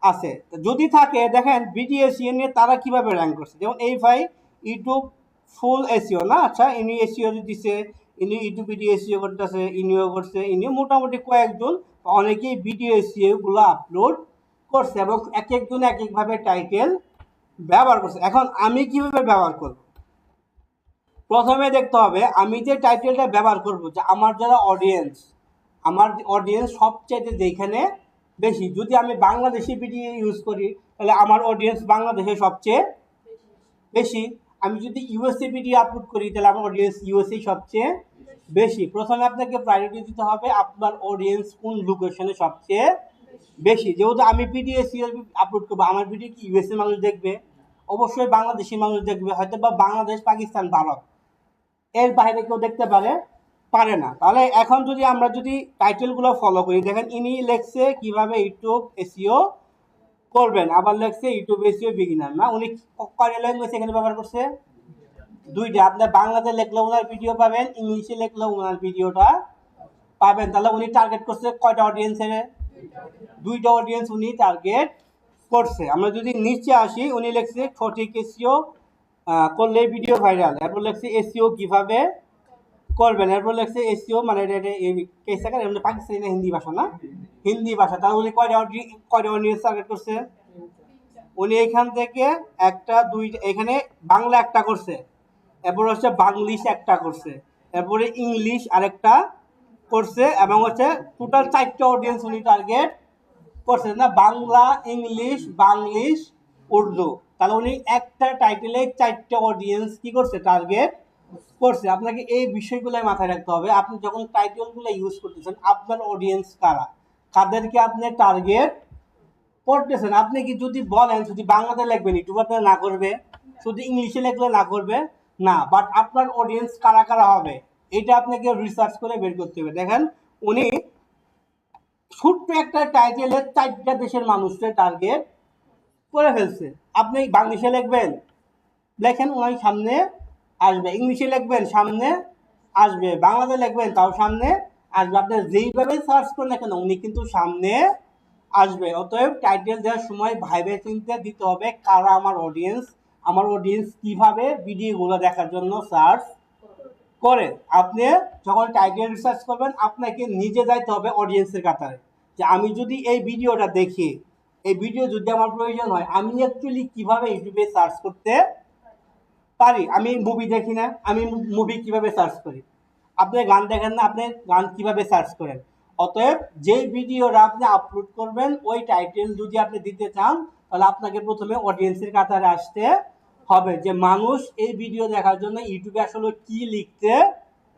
আছে। যদি থাকে দেখেন ভিডিও এসিও নিয়ে তারা কিভাবে র্যাঙ্ক করছে। যেমন এই ভাই ইউটিউব ফুল এসিও না, আচ্ছা ইনি এসিও দিছে, ইনি ইউটিউব ভিডিও এসিও করতেছে, ইনিও করছে, ইনি মোটামুটি কয়েকজন অনেকেই ভিডিও এসিও গুলো আপলোড করছে এবং এক একজন এক একভাবে টাইটেল ব্যবহার করছে। এখন আমি কিভাবে ব্যবহার করব? প্রথমে দেখতে হবে আমি যে টাইটেলটা ব্যবহার করব, যে আমার যারা অডিয়েন্স সবচেয়ে যেখানে বেশি। যদি আমি বাংলাদেশি ভিডিও ইউজ করি তাহলে আমার অডিয়েন্স বাংলাদেশে সবচেয়ে বেশি। আমি যদি ইউএসএ ভিডিও আপলোড করি তাহলে আমার অডিয়েন্স ইউএসএ সবচেয়ে বেশি। প্রথমে আপনাকে প্রায়োরিটি দিতে হবে আপনার অডিয়েন্স কোন লোকেশনে সবচেয়ে বেশি। যেহেতু আমি ভিডিও আপলোড করবো, আমার ভিডিও কি ইউএসএ মানুষ দেখবে? অবশ্যই বাংলাদেশি মানুষ দেখবে, হয়তো বা বাংলাদেশ, পাকিস্তান, ভারত, এর বাইরে কেউ দেখতে পারে না। তাহলে এখন যদি আমরা টাইটেলগুলো ফলো করি, দেখেন ইনি লেখছে কিভাবে ইউটিউব এসইও করবেন, আবার লেখছে ইউটিউব এসইও বিগিনার। না, উনি কয়টা ল্যাঙ্গুয়েজ এখানে ব্যবহার করছে? দুইটা। আপনার বাংলাতে লেখলে ওনার ভিডিও পাবেন, ইংলিশে লেখলে ওনার ভিডিওটা পাবেন। তাহলে উনি টার্গেট করছে কয়টা অডিয়েন্সের? দুইটা অডিয়েন্স উনি টার্গেট করছে। আমরা যদি নিচে আসি, উনি লেখছে সঠিক এসইও করলে ভিডিও ভাইরাল। এরপর লেখছে এসইও কিভাবে করবেন। এরপর লেখছে এসইও মানে পাকিস্তানি না হিন্দি ভাষা, না হিন্দি ভাষা। তাহলে উনি কয়টা অডিয়েন্স টার্গেট করছে? উনি এখান থেকে একটা দুইটা, এখানে বাংলা একটা করছে, এরপর হচ্ছে বাংলিশ একটা করছে, এরপরে ইংলিশ আরেকটা করছে, এবং হচ্ছে টোটাল 4টা অডিয়েন্স উনি টার্গেট করছে, না বাংলা, ইংলিশ, বাংলিশ, উর্দু। তাহলে উনি একটা টাইটেলে 4টা অডিয়েন্স কি করছে, টার্গেট করছে। আপনাকে এই বিষয়গুলো মাথায় রাখতে হবে। আপনি যখন টাইটেলগুলো ইউজ করতেছেন আপনার অডিয়েন্স কারা, কাদেরকে আপনি টার্গেট করতেছেন। আপনি কি যদি বলেন যদি বাংলাতে লিখবেন ইউটিউব আপনার না করবে, শুধু ইংলিশে লিখলে না করবে না, বাট আপনার অডিয়েন্স কারা কারা হবে এটা আপনাকে রিসার্চ করে বের করতে হবে। দেখেন উনি ছোট্ট একটা টাইটেলের 4টা দেশের মানুষকে টার্গেট করে ফেলছে। আপনি বাংলাদেশে লিখবেন, লেখেন ওনার সামনে আসবে, ইংলিশে লিখবেন সামনে আসবে, বাংলাতে লিখবেন তাও সামনে আসবে। আপনি যেইভাবে সার্চ করেন না কেন উনি কিন্তু সামনে আসবে। অতএব টাইটেল দেওয়ার সময় ভাইবে চিন্তে দিতে হবে কারা আমার অডিয়েন্স কিভাবে ভিডিওগুলো দেখার জন্য সার্চ করে। আপনি যখন টাইটেল রিসার্চ করবেন আপনাকে নিজে যাইতে হবে অডিয়েন্সের কাতারে, যে আমি যদি এই ভিডিওটা দেখি, এই ভিডিও যদি আমার প্রয়োজন হয়, আমি অ্যাকচুয়ালি কিভাবে ইউটিউবে সার্চ করতে পারি। আমি মুভি দেখি না, আমি মুভি কিভাবে সার্চ করি? আপনি গান দেখেন না, আপনি গান কিভাবে সার্চ করেন? অতএব যেই ভিডিওটা আপনি আপলোড করবেন ওই টাইটেল যদি আপনি দিতে চান তাহলে আপনাকে প্রথমে অডিয়েন্সের কাতারে আসতে হবে, যে মানুষ এই ভিডিও দেখার জন্য ইউটিউবে আসলে কি লিখতে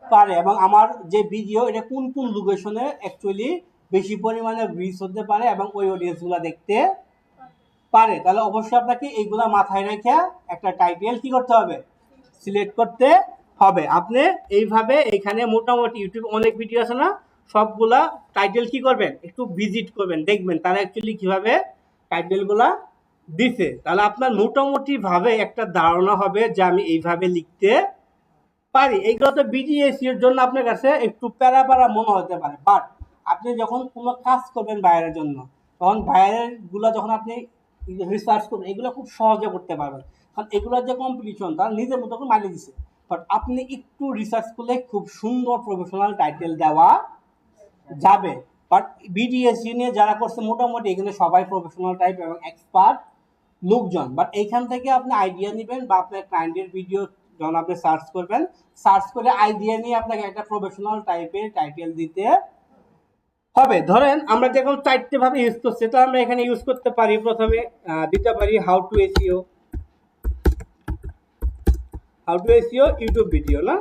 পারে এবং আমার যে ভিডিও এটা কোন কোন লোকেশনে অ্যাকচুয়ালি বেশি পরিমাণে রিচ হতে পারে এবং ওই অডিয়েন্সগুলো দেখতে পারে। তাহলে অবশ্যই আপনাকে এইগুলা মাথায় রেখে একটা টাইটেল কি করতে হবে, সিলেক্ট করতে হবে। আপনি এইভাবে এখানে মোটামুটি ইউটিউবে অনেক ভিডিও আছে না, সবগুলা টাইটেল কি করবেন, একটু ভিজিট করবেন, দেখবেন তারা অ্যাকচুয়ালি কিভাবে টাইটেলগুলা দিছে। তাহলে আপনার মোটামুটি ভাবে একটা ধারণা হবে যে আমি এইভাবে লিখতে পারি। এইগুলো তো বিডিএসির জন্য আপনার কাছে একটু প্যারা প্যারা মনে হতে পারে, বাট আপনি যখন কোনো কাজ করবেন বাইরের জন্য, তখন বাইরের গুলা যখন আপনি রিসার্চ করবেন এগুলো খুব সহজে করতে পারবেন, কারণ এগুলোর যে কম্পিটিশন তারা নিজের মতো করে মানিয়ে দিচ্ছে। বাট আপনি একটু রিসার্চ করলে খুব সুন্দর প্রফেশনাল টাইটেল দেওয়া যাবে। বাট বিডিএসি নিয়ে যারা করছে মোটামুটি এখানে সবাই প্রফেশনাল টাইপ এবং এক্সপার্ট লোকজন। বাট এইখান থেকে আপনি আইডিয়া নেবেন বা আপনার ক্লায়েন্টের ভিডিও যখন আপনি সার্চ করবেন, সার্চ করে আইডিয়া নিয়ে আপনাকে একটা প্রফেশনাল টাইপের টাইটেল দিতে হবে। ধরেন আমরা যখন 4টে ভাবে ইউজ করছি, তো আমরা এখানে ইউজ করতে পারি, প্রথমে দিতে পারি how to SEO YouTube video, না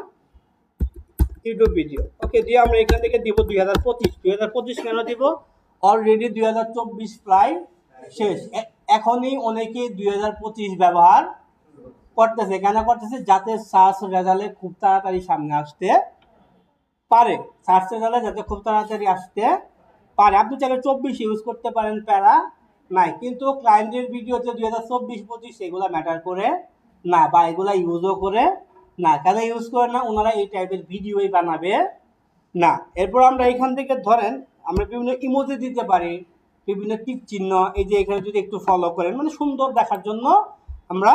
ইউটিউব ভিডিও, ওকে দিয়ে আমরা এখান থেকে দিব 2025 কেন দিব, অলরেডি 2024 প্রায় শেষ, এখনই অনেকে 2025 ব্যবহার করতেছে। কেন করতেছে? যাতে সার্চ রেজাল্টে খুব তাড়াতাড়ি সামনে আসতে পারে, সার্চ রেজাল্টে যাতে খুব তাড়াতাড়ি আসতে পারে। আপনি চাইলে 24 ইউজ করতে পারেন, প্যারা নাই, কিন্তু ক্লায়েন্টের ভিডিওতে 2024-25 এগুলো ম্যাটার করে না, বা এগুলা ইউজও করে না। কেন ইউজ করে না? ওনারা এই টাইপের ভিডিওই বানাবে না। এরপর আমরা এখান থেকে ধরেন আমরা বিভিন্ন ইমোজি দিতে পারি, বিভিন্ন টিক চিহ্ন, এই যে এখানে যদি একটু ফলো করেন মানে সুন্দর দেখার জন্য আমরা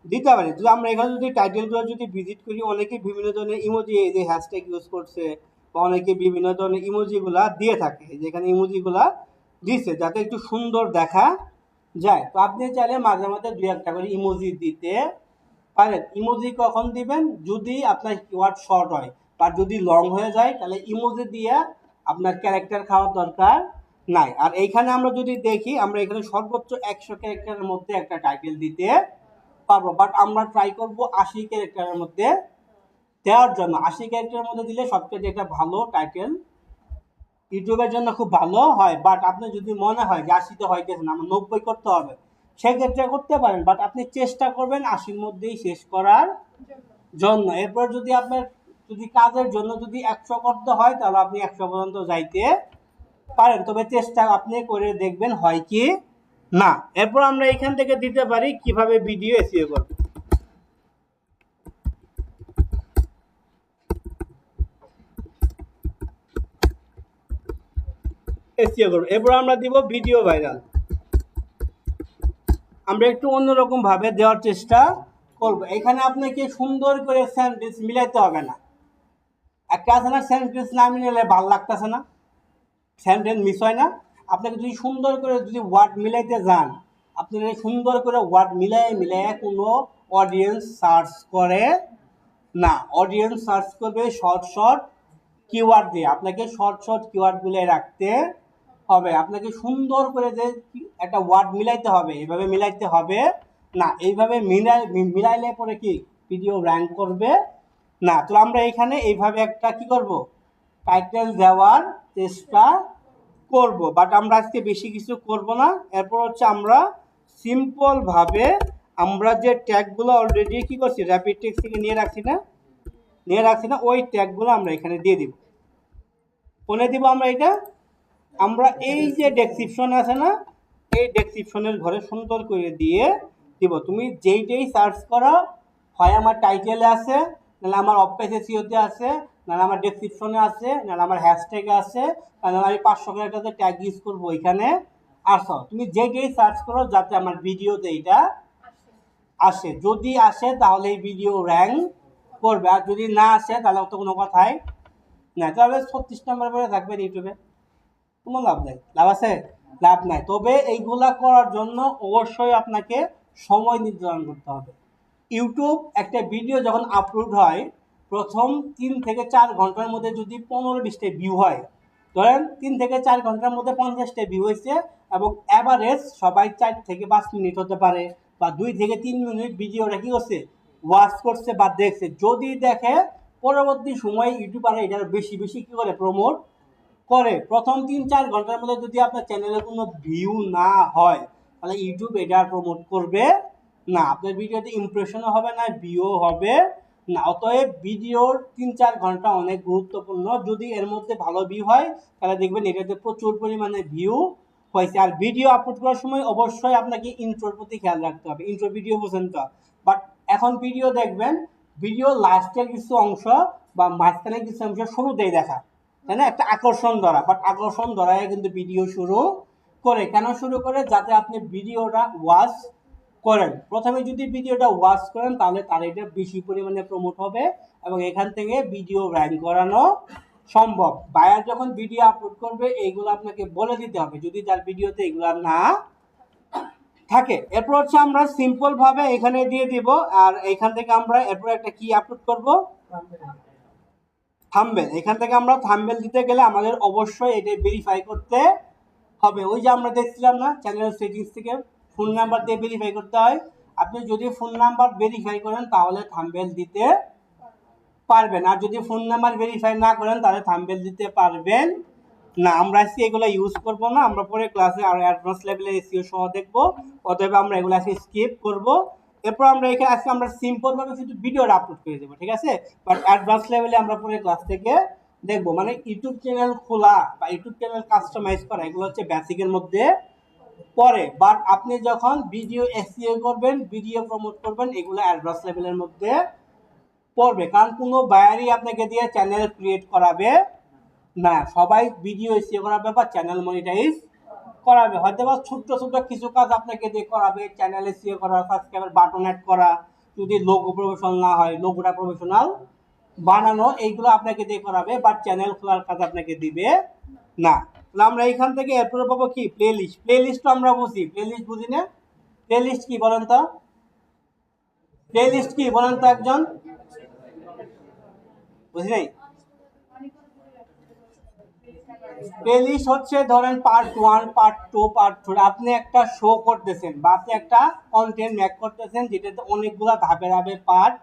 দিতে পারি। যদি আমরা এখানে যদি টাইটেলগুলো যদি ভিজিট করি, অনেকে বিভিন্ন ধরনের ইমোজি, এই যে হ্যাশট্যাগ ইউজ করছে, বা অনেকে বিভিন্ন ধরনের ইমোজিগুলা দিয়ে থাকে, যেখানে ইমোজিগুলা দিচ্ছে যাতে একটু সুন্দর দেখা যায়। তো আপনি চাইলে মাঝে মাঝে 2-1টা করে ইমোজি দিতে পারেন। ইমোজি কখন দিবেন? যদি আপনার কিওয়ার্ড শর্ট হয়, বা যদি লং হয়ে যায় তাহলে ইমোজি দিয়ে আপনার ক্যারেক্টার খাওয়ার দরকার নাই। আর এইখানে আমরা যদি দেখি, আমরা এখানে সর্বোচ্চ 100 ক্যারেক্টারের মধ্যে একটা টাইটেল দিতে পারবো, বাট আমরা ট্রাই করব 80 ক্যারেক্টারের মধ্যে দেওয়ার জন্য। 80 ক্যারেক্টারের মধ্যে দিলে সবচেয়ে একটা ভালো টাইটেল ইউটিউবের জন্য খুব ভালো হয়। বাট আপনি যদি মনে হয় যে 80তে হইতেছে না, আমার 90 করতে হবে, সেক্ষেত্রে করতে পারেন, বাট আপনি চেষ্টা করবেন 80-র মধ্যেই শেষ করার জন্য। এরপর যদি আপনার যদি কাজের জন্য যদি 100 করতে হয় তাহলে আপনি 100 পর্যন্ত যাইতে পারেন, তবে চেষ্টা আপনি করে দেখবেন হয় কি না। এরপর আমরা এখান থেকে দিতে পারি কিভাবে ভিডিও এসইও করব। এসইও করব, এরপর আমরা দিব ভিডিও ভাইরাল। আমরা একটু অন্যরকম ভাবে দেওয়ার চেষ্টা করব। এখানে আপনাকে সুন্দর করে সেন্টেন্স মিলাইতে হবে না, একটা আছে না সেন্টেন্স না মিলালে ভালো লাগতেছে না, সেন্টেন্স মিস হয় না। আপনাকে যদি সুন্দর করে যদি ওয়ার্ড মিলাইতে যান, আপনাকে সুন্দর করে ওয়ার্ড মিলাই কোনো অডিয়েন্স সার্চ করে না, অডিয়েন্স সার্চ করবে শর্ট কিওয়ার্ড দিয়ে। আপনাকে শর্ট কিওয়ার্ডগুলো রাখতে হবে। আপনাকে সুন্দর করে যে একটা ওয়ার্ড মিলাইতে হবে, এইভাবে মিলাইতে হবে না, এইভাবে মিলাইলে পরে কি ভিডিও র্যাঙ্ক করবে না। তো আমরা এখানে এইভাবে একটা কি করব, টাইটেল দেওয়ার চেষ্টা করব, বাট আমরা আজকে বেশি কিছু করব না। এরপর হচ্ছে আমরা সিম্পল ভাবে আমরা যে ট্যাগগুলো অলরেডি কি করছি র্যাপিড টেক্সট থেকে নিয়ে রাখছি না, নিয়ে রাখছি না, ওই ট্যাগগুলো আমরা এখানে দিয়ে দিব। কোনে দিব আমরা এটা? আমরা এই যে ডেসক্রিপশন আছে না, এই ডেসক্রিপশনের ঘরে সুন্দর করে দিয়ে দিব। তুমি যেইটাই সার্চ করো, হয় আমার টাইটেলে আছে, নাহলে আমার অফ পেজ এসইওতে আছে, নাহলে আমার ডেসক্রিপশনে আছে, নাহলে আমার হ্যাশট্যাগে আছে, নাহলে আমি 500 ক্যারেক্টারে ট্যাগ ইউজ করবো ওইখানে আসো। তুমি যেইটাই সার্চ করো যাতে আমার ভিডিওতে এটা আসে। যদি আসে তাহলে এই ভিডিও র্যাঙ্ক করবে, আর যদি না আসে তাহলে তো কোনো কথাই না, তাহলে 36 নম্বর পরে থাকবেন ইউটিউবে, কোনো লাভ নাই। লাভ আছে? লাভ নাই। তবে এইগুলা করার জন্য অবশ্যই আপনাকে সময় নির্ধারণ করতে হবে। ইউটিউব একটা ভিডিও যখন আপলোড হয়, প্রথম 3 থেকে 4 ঘন্টার মধ্যে যদি 15-20টা ভিউ হয়, ধরেন 3 থেকে 4 ঘন্টার মধ্যে 50টা ভিউ হয়েছে, এবং অ্যাভারেজ সবাই 4 থেকে 5 মিনিট হতে পারে, বা 2 থেকে 3 মিনিট ভিডিওটা কি করছে, ওয়াচ করছে বা দেখছে। যদি দেখে, পরবর্তী সময়ে ইউটিউবাররা এটার বেশি বেশি কি করে প্রমোট করে। প্রথম 3-4 ঘন্টার মধ্যে যদি আপনার চ্যানেলে কোনো ভিউ না হয়, তাহলে ইউটিউব এটা প্রমোট করবে না, আপনার ভিডিওতে ইমপ্রেশনও হবে না, ভিউ হবে না। অতএব ভিডিওর 3-4 ঘন্টা অনেক গুরুত্বপূর্ণ। যদি এর মধ্যে ভালো ভিউ হয়, তাহলে দেখবেন এটাতে প্রচুর পরিমাণে ভিউ হয়েছে। আর ভিডিও আপলোড করার সময় অবশ্যই আপনাকে ইন্ট্রোর প্রতি খেয়াল রাখতে হবে। ইন্ট্রো ভিডিও বোঝেন তো? বাট এখন ভিডিও দেখবেন, ভিডিও লাস্টের কিছু অংশ বা মাঝখানে কিছু অংশ শুরুতেই দেখা, তাই না? একটা আকর্ষণ ধরা, বাট আকর্ষণ ধরায় কিন্তু ভিডিও শুরু করে। কেন শুরু করে? যাতে আপনি ভিডিওটা ওয়াচ করেন। প্রথমে যদি ভিডিওটা ওয়াচ করেন, তাহলে তার এটা বেশি পরিমাণে প্রমোট হবে, এবং এখান থেকে ভিডিও র্যাঙ্ক করানো সম্ভব। বায়ার যখন ভিডিও আপলোড করবে, এইগুলো আপনাকে বলে দিতে হবে, যদি তার ভিডিওতে এগুলো না থাকে। এরপর হচ্ছে আমরা সিম্পল ভাবে এখানে দিয়ে দিব, আর এখান থেকে আমরা এরপর একটা কি আপলোড করব, থাম্বনেল। এখান থেকে আমরা থাম্বনেল দিতে গেলে আমাদের অবশ্যই এটা ভেরিফাই করতে হবে। ওই যে আমরা দেখছিলাম না, চ্যানেল সেটিংস থেকে ফোন নাম্বার দিয়ে ভেরিফাই করতে হয়। আপনি যদি ফোন নাম্বার ভেরিফাই করেন, তাহলে থাম্বনেল দিতে পারবেন, আর যদি ফোন নাম্বার ভেরিফাই না করেন, তাহলে থাম্বনেল দিতে পারবেন না। আমরা আজকে এগুলো ইউজ করব না, আমরা পরে ক্লাসে আরো অ্যাডভান্স লেভেলের এসইও সহ দেখব। অতএব আমরা এগুলো আজকে স্কিপ করব। এরপর আমরা এখানে আজকে আমরা সিম্পল ভাবে শুধু ভিডিওটা আপলোড করে দেবো, ঠিক আছে? বাট অ্যাডভান্স লেভেলে আমরা পরে ক্লাস থেকে দেখবো। মানে ইউটিউব চ্যানেল খোলা বা ইউটিউব চ্যানেল কাস্টমাইজ করা, এগুলো হচ্ছে বেসিকের মধ্যে পরে। বাট আপনি যখন ভিডিও এসইও করবেন, ভিডিও প্রমোট করবেন, এগুলো অ্যাডভান্স লেভেলের মধ্যে পড়বে। কারণ কোনো বায়ারই আপনাকে দিয়ে চ্যানেল ক্রিয়েট করাবে না। সবাই ভিডিও এসইও করাবে বা চ্যানেল মনিটাইজ করাবে। হয়তো বা ছোট্ট ছোট্ট কিছু কাজ আপনাকে দিয়ে করাবে, চ্যানেল এসইও করা, সাবস্ক্রাইবার বাটন অ্যাড করা, যদি লোগো প্রফেশনাল না হয় লোগোটা প্রফেশনাল বানানো, এইগুলো আপনাকে দিয়ে করাবে, বাট চ্যানেল খোলার কাজ আপনাকে দিবে না। তাহলে আমরা এইখান থেকে এরপরে পাবো কি, প্লে লিস্ট। প্লে লিস্ট তো আমরা বুঝি, প্লে লিস্ট বুঝি না? প্লে লিস্ট কি বলেন তো? প্লে লিস্ট কি বলেন তো একজন? বুঝি নাই? প্লেলিস্ট হচ্ছে ধরেন পার্ট 1, পার্ট 2, পার্ট 3। আপনি একটা শো করতেছেন বা আপনি একটা কন্টেন্ট মেক করতেছেন, যেটাতে অনেকগুলো ধাপে ধাপে পার্ট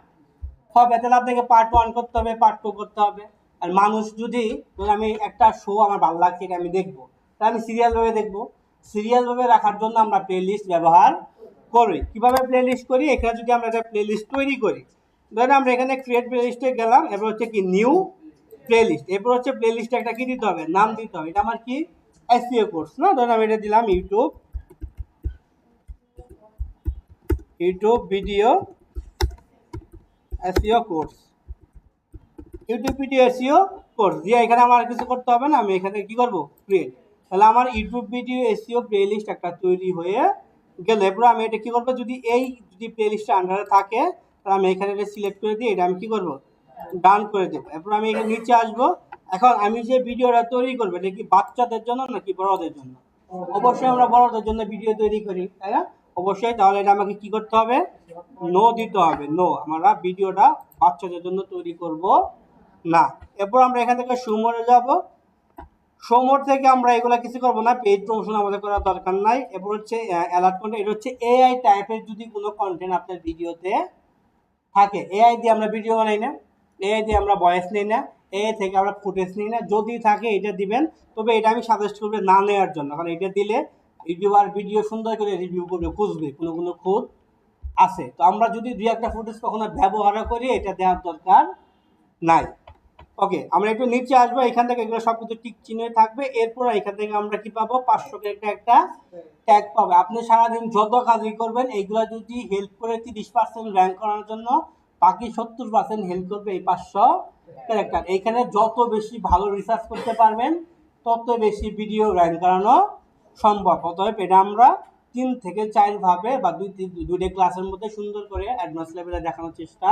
হবে, তাহলে আপনাকে পার্ট 1 করতে হবে, পার্ট 2 করতে হবে। আর মানুষ যদি, আমি একটা শো আমার ভালো লাগছে, এটা আমি দেখবো, তাহলে আমি সিরিয়াল ভাবে দেখবো। সিরিয়াল ভাবে রাখার জন্য আমরা প্লেলিস্ট ব্যবহার করি। কিভাবে প্লেলিস্ট করি? এখানে যদি আমরা একটা প্লেলিস্ট তৈরি করি, ধরেন আমরা এখানে ক্রিয়েট প্লেলিস্টে গেলাম, এবার হচ্ছে কি নিউ প্লেলিস্ট। এরপর হচ্ছে প্লেলিস্টে একটা কি দিতে হবে, নাম দিতে হবে। এটা আমার কি, এসইও কোর্স না? ধরেন আমি এটা দিলাম YouTube video SEO course, YouTube video SEO course দিয়ে এখানে আমার কিছু করতে হবে না, আমি এখানে কি করব, ক্রিয়েট। তাহলে আমার ইউটিউব ভিডিও এসইও প্লেলিস্ট একটা তৈরি হয়ে গেল। এরপর আমি এটা কি করবো, যদি প্লেলিস্টের আন্ডারে থাকে, তাহলে আমি এখানে এটা সিলেক্ট করে দিয়ে এটা আমি কি করব, ডান করে দেবো। এরপর আমি এখানে নিচে আসবো। এখন আমি যে ভিডিওটা তৈরি করবো, এটা কি বাচ্চাদের জন্য নাকি বড়দের জন্য? অবশ্যই আমরা বড়দের জন্য ভিডিও তৈরি করি, তাই না? অবশ্যই। তাহলে এটা আমাকে কি করতে হবে, নো দিতে হবে। নো, আমরা ভিডিওটা বাচ্চাদের জন্য তৈরি করব না। এরপর আমরা এখান থেকে সুমোরে যাব। সুমোর থেকে আমরা এগুলা কিছু করবো না, পেজ প্রমোশন আমাদের করার দরকার নাই। এরপর হচ্ছে অ্যালার্ট কন্টেন্ট। এটা হচ্ছে এআই টাইপের যদি কোনো কন্টেন্ট আপনার ভিডিওতে থাকে। এআই দিয়ে আমরা ভিডিও বানাই না, এআই দিয়ে আমরা ভয়েস নিই না, এআই থেকে আমরা ফুটেজ নিই না। যদি থাকে এটা দিবেন, তবে এটা আমি সাজেস্ট করবো না নেওয়ার জন্য, কারণ এটা দিলে ইউটিউবার ভিডিও সুন্দর করে রিভিউ করবে, খুঁজবে, কোনো খুঁত আছে। তো আমরা যদি দুই একটা ফুটেজ কখনো ব্যবহার করি, এটা দেওয়ার দরকার নাই। ওকে, আমরা একটু নিচে আসবো, এখান থেকে এগুলো সব কিছু টিক চিহ্ন থাকবে। এরপর এখান থেকে আমরা কি পাবো, 500 টাকা একটা ট্যাগ পাবে। আপনি সারাদিন যত কাজই করবেন এইগুলো যদি হেল্প করে 30% র্যাঙ্ক করার জন্য, বাকি 70% হেল্প করবে এই 500 ক্যারেক্টার। এইখানে যত বেশি ভালো রিসার্চ করতে পারবেন তত বেশি ভিডিও র্যাঙ্ক করানো সম্ভব। অতএব এটা আমরা 3 থেকে 4 ভাবে বা দুইটা ক্লাসের মধ্যে সুন্দর করে অ্যাডভান্স লেভেলে দেখানোর চেষ্টা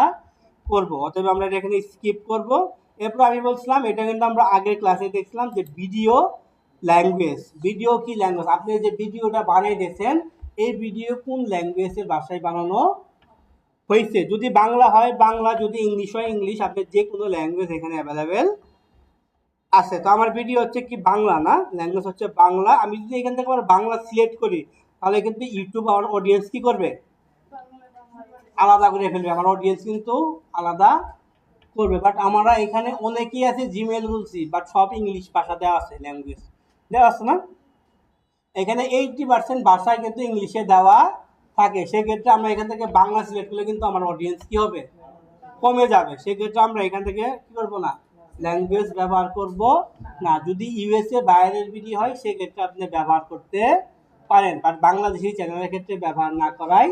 করব। অতএব আমরা এটা এখানে স্কিপ করব। এরপর আমি বলছিলাম, এটা কিন্তু আমরা আগের ক্লাসে দেখছিলাম যে ভিডিও ল্যাঙ্গুয়েজ। ভিডিও কি ল্যাঙ্গুয়েজ, আপনি যে ভিডিওটা বানিয়ে দিয়েছেন এই ভিডিও কোন ল্যাঙ্গুয়েজের ভাষায় বানানো হয়েছে। যদি বাংলা হয় বাংলা, যদি ইংলিশ হয় ইংলিশ, আপনার যে কোনো ল্যাঙ্গুয়েজ এখানে অ্যাভেলেবেল আছে। তো আমার ভিডিও হচ্ছে কি বাংলা, না ল্যাঙ্গুয়েজ হচ্ছে বাংলা। আমি যদি এখান থেকে আবার বাংলা সিলেক্ট করি তাহলে কিন্তু ইউটিউব আমার অডিয়েন্স কি করবে, আলাদা করে ফেলবে। আমার অডিয়েন্স কিন্তু আলাদা করবে। বাট আমরা এখানে অনেকেই আছে জিমেল বলছি, বাট সব ইংলিশ ভাষা দেওয়া আছে, ল্যাঙ্গুয়েজ দেওয়া আছে না। এখানে 80% ভাষায় কিন্তু ইংলিশে দেওয়া থাকে। সেক্ষেত্রে আমরা এখান থেকে বাংলা সিলেক্ট করলে কিন্তু আমার অডিয়েন্স কি হবে, কমে যাবে। সেক্ষেত্রে আমরা এখান থেকে কি করবো না, ল্যাঙ্গুয়েজ ব্যবহার করব না। যদি ইউএসএ বাইরের ভিডিও হয় সেক্ষেত্রে আপনি ব্যবহার করতে পারেন, বাট বাংলাদেশি চ্যানেলের ক্ষেত্রে ব্যবহার না করাই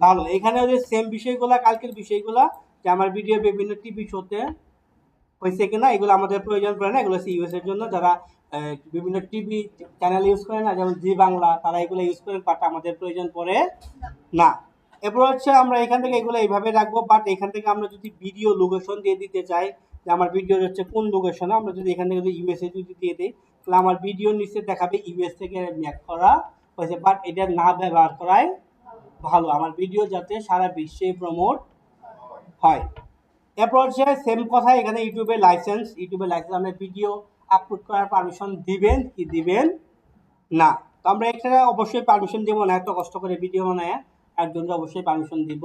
ভালো। এখানে ওই যে সেম বিষয়গুলা, কালকের বিষয়গুলা, যে আমার ভিডিও বিভিন্ন টিভি শোতে হয়েছে কিনা এগুলো আমাদের প্রয়োজন পড়ে না। এগুলো হচ্ছে ইউএস এর জন্য, যারা বিভিন্ন টিভি চ্যানেল ইউজ করে না, যেমন জি বাংলা, তারা এগুলো ইউজ করেন, বাট আমাদের প্রয়োজন পড়ে না। এরপর হচ্ছে আমরা এখান থেকে এগুলো এইভাবে রাখবো। বাট এখান থেকে আমরা যদি ভিডিও লোকেশন দিয়ে দিতে চাই, যে আমার ভিডিও হচ্ছে কোন লোকেশনে, আমরা যদি এখান থেকে যদি ইউএসএ যদি দিয়ে দিই তাহলে আমার ভিডিওর নিচে দেখাবে ইউএস থেকে ম্যাক করা হয়েছে। বাট এটা না ব্যবহার করাই ভালো, আমার ভিডিও যাতে সারা বিশ্বে প্রমোট হয়। এরপর হচ্ছে সেম কথা, এখানে ইউটিউবের লাইসেন্স আমরা ভিডিও আপলোড করার পারমিশন দিবেন কি দিবেন না। তো আমরা এখানে অবশ্যই পারমিশন দিব না, এত কষ্ট করে ভিডিও বানায় একজনকে অবশ্যই পারমিশন দিব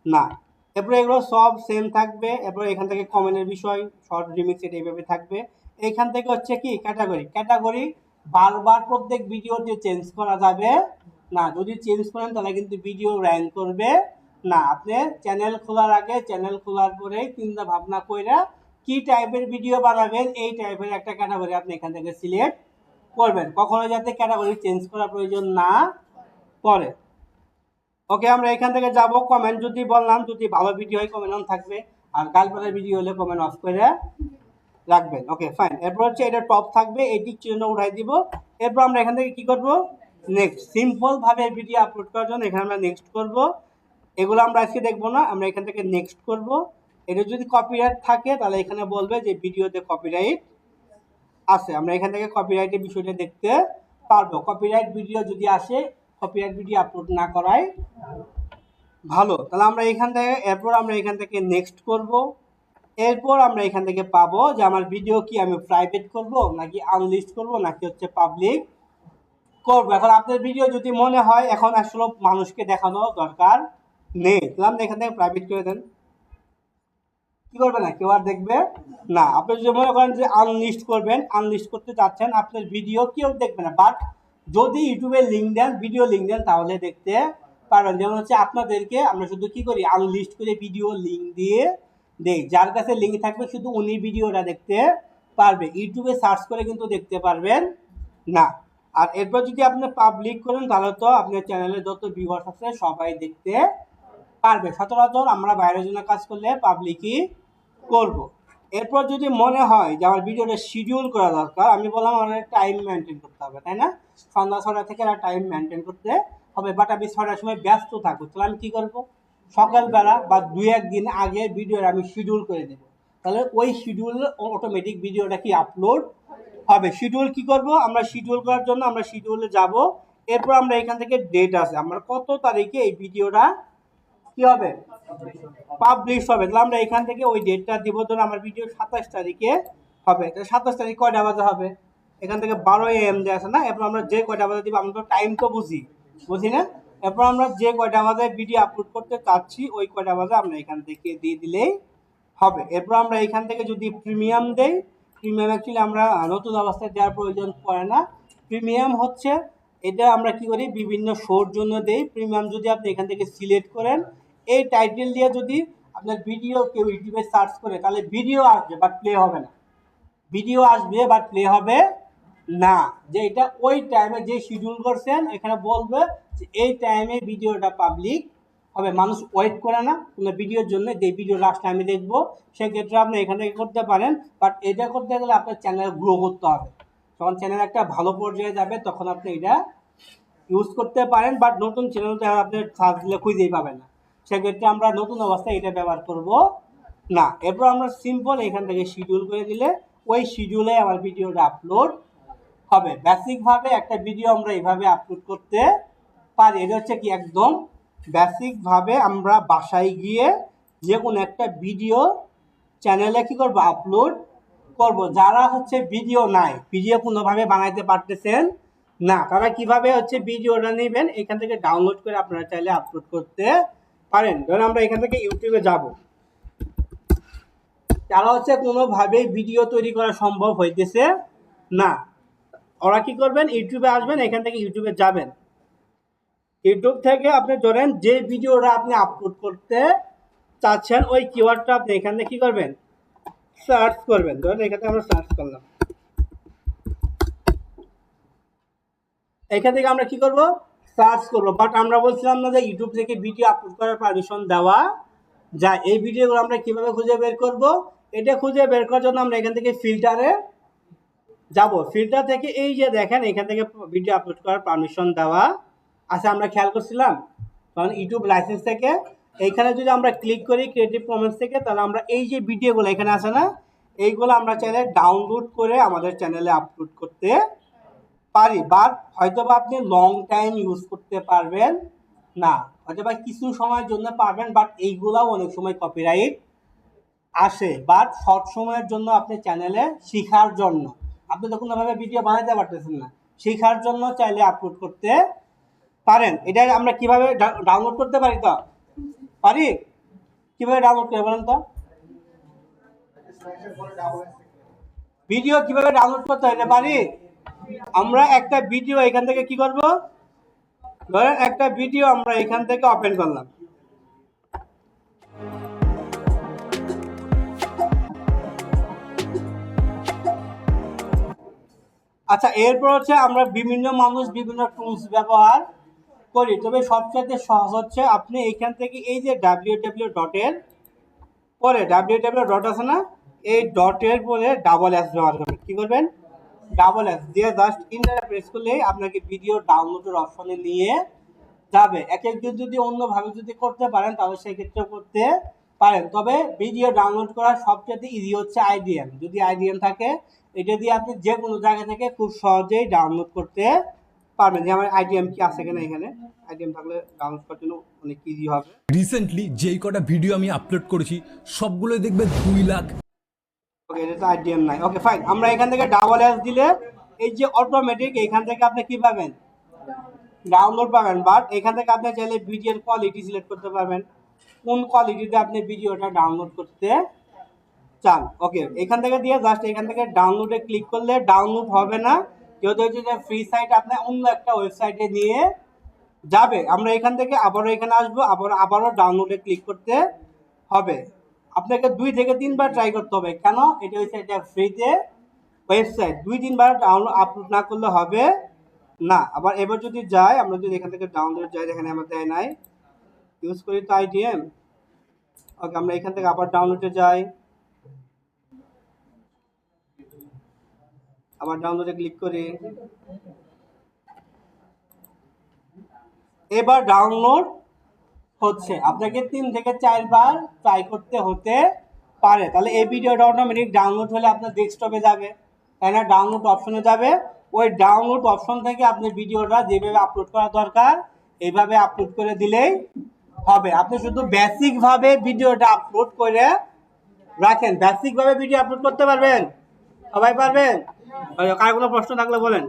না। এরপরে এগুলো সব সেম থাকবে। এরপরে এখান থেকে কমেন্টের বিষয়, শর্ট রিমিক্স, এটা এইভাবে থাকবে। এইখান থেকে হচ্ছে কি ক্যাটাগরি বারবার প্রত্যেক ভিডিওতে চেঞ্জ করা যাবে না। যদি চেঞ্জ করেন তাহলে কিন্তু ভিডিও র্যাঙ্ক করবে না। আপনি চ্যানেল খোলার আগে, চ্যানেল খোলার পরে চিন্তা ভাবনা করে কি টাইপের ভিডিও বানাবেন এই টাইপের একটা ক্যাটাগরি আপনি এখান থেকে সিলেক্ট করবেন, কখনো যাতে ক্যাটাগরি চেঞ্জ করার প্রয়োজন না পড়ে। ওকে, আমরা এখান থেকে যাব। কমেন্ট যদি বললাম, যদি ভালো ভিডিও হয় কমেন্ট অন থাকবে, আর গালপালার ভিডিও হলে কমেন্ট অফ করে রাখবেন। Okay fine. এরপর হচ্ছে এটা টপ থাকবে, এটি চিহ্ন উঠাই দিব। এরপর আমরা এখান থেকে কি করব, নেক্সট। সিম্পল ভাবে ভিডিও আপলোড করার জন্য এখানে আমরা নেক্সট করব। এগুলো আমরা আজকে দেখবো না, আমরা এখান থেকে নেক্সট করব। এটা যদি কপিরাইট থাকে তাহলে এখানে বলবে যে ভিডিওতে কপিরাইট আছে, আমরা এখান থেকে কপিরাইটের বিষয়টা দেখতে পারবো। কপিরাইট ভিডিও যদি আসে, কপিরাইট ভিডিও আপলোড না করাই ভালো। তাহলে আমরা এখান থেকে, এরপর আমরা এখান থেকে নেক্সট করব। এরপর আমরা এখান থেকে পাবো যে আমার ভিডিও কি আমি প্রাইভেট করব নাকি আনলিস্ট করব নাকি হচ্ছে পাবলিক করবো। এখন আপনার ভিডিও যদি মনে হয় এখন আসলে মানুষকে দেখানো দরকার নেই, তাহলে আপনি এখান থেকে প্রাইভেট করে দেন। কি করবে না, কেউ আর দেখবে না। আপনি যদি মনে করেন যে আনলিস্ট করবেন, আনলিস্ট করতে চাচ্ছেন, আপনার ভিডিও কেউ দেখবে না, বাট যদি ইউটিউবে লিঙ্ক দেন, ভিডিও লিঙ্ক দেন, তাহলে দেখতে পারবেন। যেমন হচ্ছে আপনাদেরকে আমরা শুধু কি করি, আনলিস্ট করে ভিডিও লিঙ্ক দিয়ে দেই, যার কাছে লিঙ্ক থাকবে শুধু উনি ভিডিওটা দেখতে পারবে, ইউটিউবে সার্চ করে কিন্তু দেখতে পারবেন না। আর এরপর যদি আপনি পাবলিক করেন তাহলে তো আপনার চ্যানেলে যত ভিউয়ার্স আছে সবাই দেখতে পারবে। সচরাচর আমরা বাইরের জন্য কাজ করলে পাবলিকই করব। এরপর যদি মনে হয় যে আমার ভিডিওটা শিডিউল করা দরকার, আমি বললাম আমার টাইম মেনটেন করতে হবে, তাই না, সন্ধ্যা 6টা থেকে একটা টাইম মেনটেন করতে হবে। বাট আমি 6টার সময় ব্যস্ত থাকবো, তাহলে আমি কী করবো, সকালবেলা বা 2-1 দিন আগে ভিডিওর আমি শিডিউল করে দেবো, তাহলে ওই শিডিউল অটোমেটিক ভিডিওটা কি আপলোড হবে। শিডিউল কি করব, আমরা শিডিউল করার জন্য আমরা শিডিউলে যাব। এরপর আমরা এখান থেকে ডেট আছে, আমরা কত তারিখে এই ভিডিওটা কি হবে, পাবলিশ হবে। তাহলে আমরা এখান থেকে ওই ডেটটা দিব, ধরুন আমার ভিডিও 27 তারিখে হবে, 27 তারিখ কয়টা বাজে হবে, এখান থেকে 12 AM দেওয়া আছে না। এরপর আমরা যে কয়টা বাজে দিব, আমরা তো টাইম তো বুঝি না। এরপর আমরা যে কয়টা বাজে ভিডিও আপলোড করতে চাচ্ছি ওই কয়টা বাজে আমরা এখান থেকে দিয়ে দিলেই হবে। এরপর আমরা এখান থেকে যদি প্রিমিয়াম দেই, প্রিমিয়াম অ্যাকচুয়ালি আমরা নতুন অবস্থায় দেওয়ার প্রয়োজন পড়ে না। প্রিমিয়াম হচ্ছে এটা আমরা কি করি, বিভিন্ন শোর জন্য দেই। প্রিমিয়াম যদি আপনি এখান থেকে সিলেক্ট করেন, এই টাইটেল দিয়ে যদি আপনার ভিডিও কেউ ইউটিউবে সার্চ করে তাহলে ভিডিও আসবে বাট প্লে হবে না, ভিডিও আসবে বাট প্লে হবে না। যে এটা ওই টাইমে যে শিডিউল করছেন এখানে বলবে যে এই টাইমে ভিডিওটা পাবলিক হবে। মানুষ ওয়েট করে না কোনো ভিডিওর জন্য যে ভিডিও লাস্ট টাইমে দেখবো, সেক্ষেত্রে আপনি এখান থেকে করতে পারেন। বাট এটা করতে গেলে আপনার চ্যানেল গ্রো করতে হবে। যখন চ্যানেল একটা ভালো পর্যায়ে যাবে তখন আপনি এটা ইউজ করতে পারেন। বাট নতুন চ্যানেলটা আপনি সার্চ দিলে খুঁজেই পাবেন না, সেক্ষেত্রে আমরা নতুন অবস্থায় এটা ব্যবহার করব না। এরপর আমরা সিম্পল এখান থেকে শিডিউল করে দিলে ওই শিডিউলে আমার ভিডিওটা আপলোড হবে। বেসিকভাবে একটা ভিডিও আমরা এইভাবে আপলোড করতে পারি। এটা হচ্ছে কি একদম বেসিকভাবে আমরা বাসায় গিয়ে যে কোনো একটা ভিডিও চ্যানেলে কি করব আপলোড করব। যারা হচ্ছে ভিডিও নাই, ভিডিও কোনোভাবে বানাইতে পারতেছেন না, তারা কিভাবে হচ্ছে ভিডিওটা নেবেন এখান থেকে ডাউনলোড করে আপনারা চাইলে আপলোড করতে পারেন। ধরুন আমরা এখান থেকে ইউটিউবে যাব, তারা হচ্ছে কোনোভাবেই ভিডিও তৈরি করা সম্ভব হইতেছে না, ওরা কি করবেন ইউটিউবে আসবেন, এখান থেকে ইউটিউবে যাবেন। ইউটিউব থেকে আপনি ধরেন যে ভিডিওটা আপনি আপলোড করতে চাচ্ছেন ওই কিওয়ার্ডটা আপনি এখান থেকে কি করবেন সার্চ করবেন। ধরেন এখান থেকে আমরা সার্চ করলাম, এখান থেকে আমরা কি করব সার্চ করব। বাট আমরা বলছিলাম না যে ইউটিউব থেকে ভিডিও আপলোড করার পারমিশন দেওয়া যায়। এই ভিডিওগুলো আমরা কিভাবে খুঁজে বের করব, এটা খুঁজে বের করার জন্য আমরা এখান থেকে ফিল্টারে যাব। ফিল্টার থেকে এই যে দেখেন এখান থেকে ভিডিও আপলোড করার পারমিশন দেওয়া আছে, আমরা খেয়াল করছিলাম। কারণ ইউটিউব লাইসেন্স থেকে এইখানে যদি আমরা ক্লিক করি ক্রিয়েটিভ কমন্স থেকে, তাহলে আমরা এই যে ভিডিওগুলো এখানে আছে না, এইগুলো আমরা চাইলে ডাউনলোড করে আমাদের চ্যানেলে আপলোড করতে পারি। বাট হয়তো বা আপনি লং টাইম ইউজ করতে পারবেন না, হয়তো বা কিছু সময়ের জন্য পারবেন, বাট এইগুলাও অনেক সময় কপিরাইট আসে। বাট শর্ট সময়ের জন্য আপনি চ্যানেলে শেখার জন্য, আপনি তো কোনোভাবে ভিডিও বানাতে পারতেছেন না, শেখার জন্য চাইলে আপলোড করতে পারেন। এটা আমরা কিভাবে ডাউনলোড করতে পারি, তো পারি কিভাবে ডাউনলোড করে বলেন তো, ভিডিও কিভাবে ডাউনলোড করতে হয় পারি। আমরা একটা ভিডিও এখান থেকে কি করব, ধরেন একটা ভিডিও আমরা এখান থেকে ওপেন করলাম, আচ্ছা এরপর হচ্ছে আমরা বিভিন্ন মানুষ বিভিন্ন টুলস ব্যবহার করি, তবে সবচেয়ে সহজ হচ্ছে আপনি এখান থেকে এই যে www ডটের পরে www ডট আছে না, এই ডটের পরে ডাবল এস ব্যবহার করবেন। কি করবেন ডাবল এস দিয়ে জাস্ট ইন্টার প্রেস করলেই আপনাকে ভিডিও ডাউনলোডের অপশনে নিয়ে যাবে। এক একজন যদি অন্যভাবে যদি করতে পারেন তাহলে সেক্ষেত্রে করতে পারেন, তবে ভিডিও ডাউনলোড করার সবচেয়ে ইজি হচ্ছে আইডিএম। যদি আইডিএম থাকে এটা দিয়ে আপনি যে কোনো জায়গা থেকে খুব সহজেই ডাউনলোড করতে পারবেন। যে আমার আইডিএম কি আছে কিনা, এখানে আইডিএম থাকলে ডাউনলোড করার জন্য অনেক ইজি হবে। রিসেন্টলি যেই কটা ভিডিও আমি আপলোড করেছি সবগুলোই দেখবে 2 লাখ। ওকে এটা তো আইডিএম নাই, ওকে ফাইন। আমরা এখান থেকে ডাবল এস দিলে এই যে অটোমেটিক এখান থেকে আপনি কি পাবেন ডাউনলোড পাবেন। বাট এখান থেকে আপনি চাইলে ভিডিওর কোয়ালিটি সিলেক্ট করতে পারবেন, কোন কোয়ালিটিতে আপনি ভিডিওটা ডাউনলোড করতে চান। ওকে এখান থেকে দিয়ে জাস্ট এখান থেকে ডাউনলোডে ক্লিক করলে ডাউনলোড হবে না, যেহেতু হচ্ছে যে ফ্রি সাইট আপনি অন্য একটা ওয়েবসাইটে নিয়ে যাবে। আমরা এখান থেকে আবারও এখানে আসবো, আবারও ডাউনলোডে ক্লিক করতে হবে। আপনাকে 2 থেকে 3 বার ট্রাই করতে হবে, কেন এটা হচ্ছে এটা ফ্রিতে ওয়েবসাইট, 2-3 বার ডাউনলোড আপলোড না করলে হবে না। আবার এবার যদি যাই, আমরা যদি এখান থেকে ডাউনলোড যাই, এখানে আমার দেয় নাই, ইউজ করি তো আইডিএম। ওকে আমরা এখান থেকে আবার ডাউনলোডে যাই, আবার ডাউনলোডে ক্লিক করি, এবার ডাউনলোড হচ্ছে। আপনাকে 3 থেকে 4 বার ট্রাই করতে হতে পারে। তাহলে এই ভিডিওটা অটোমেটিক ডাউনলোড হলে আপনার ডেস্কটপে যাবে, তাই না, ডাউনলোড অপশনে যাবে। ওই ডাউনলোড অপশন থেকে আপনি ভিডিওটা যেভাবে আপলোড করা দরকার এইভাবে আপলোড করে দিলেই হবে। আপনি শুধু বেসিকভাবে ভিডিওটা আপলোড করে রাখেন, বেসিকভাবে ভিডিও আপলোড করতে পারবেন, সবাই পারবেন। কার কোনো প্রশ্ন থাকলে বলেন।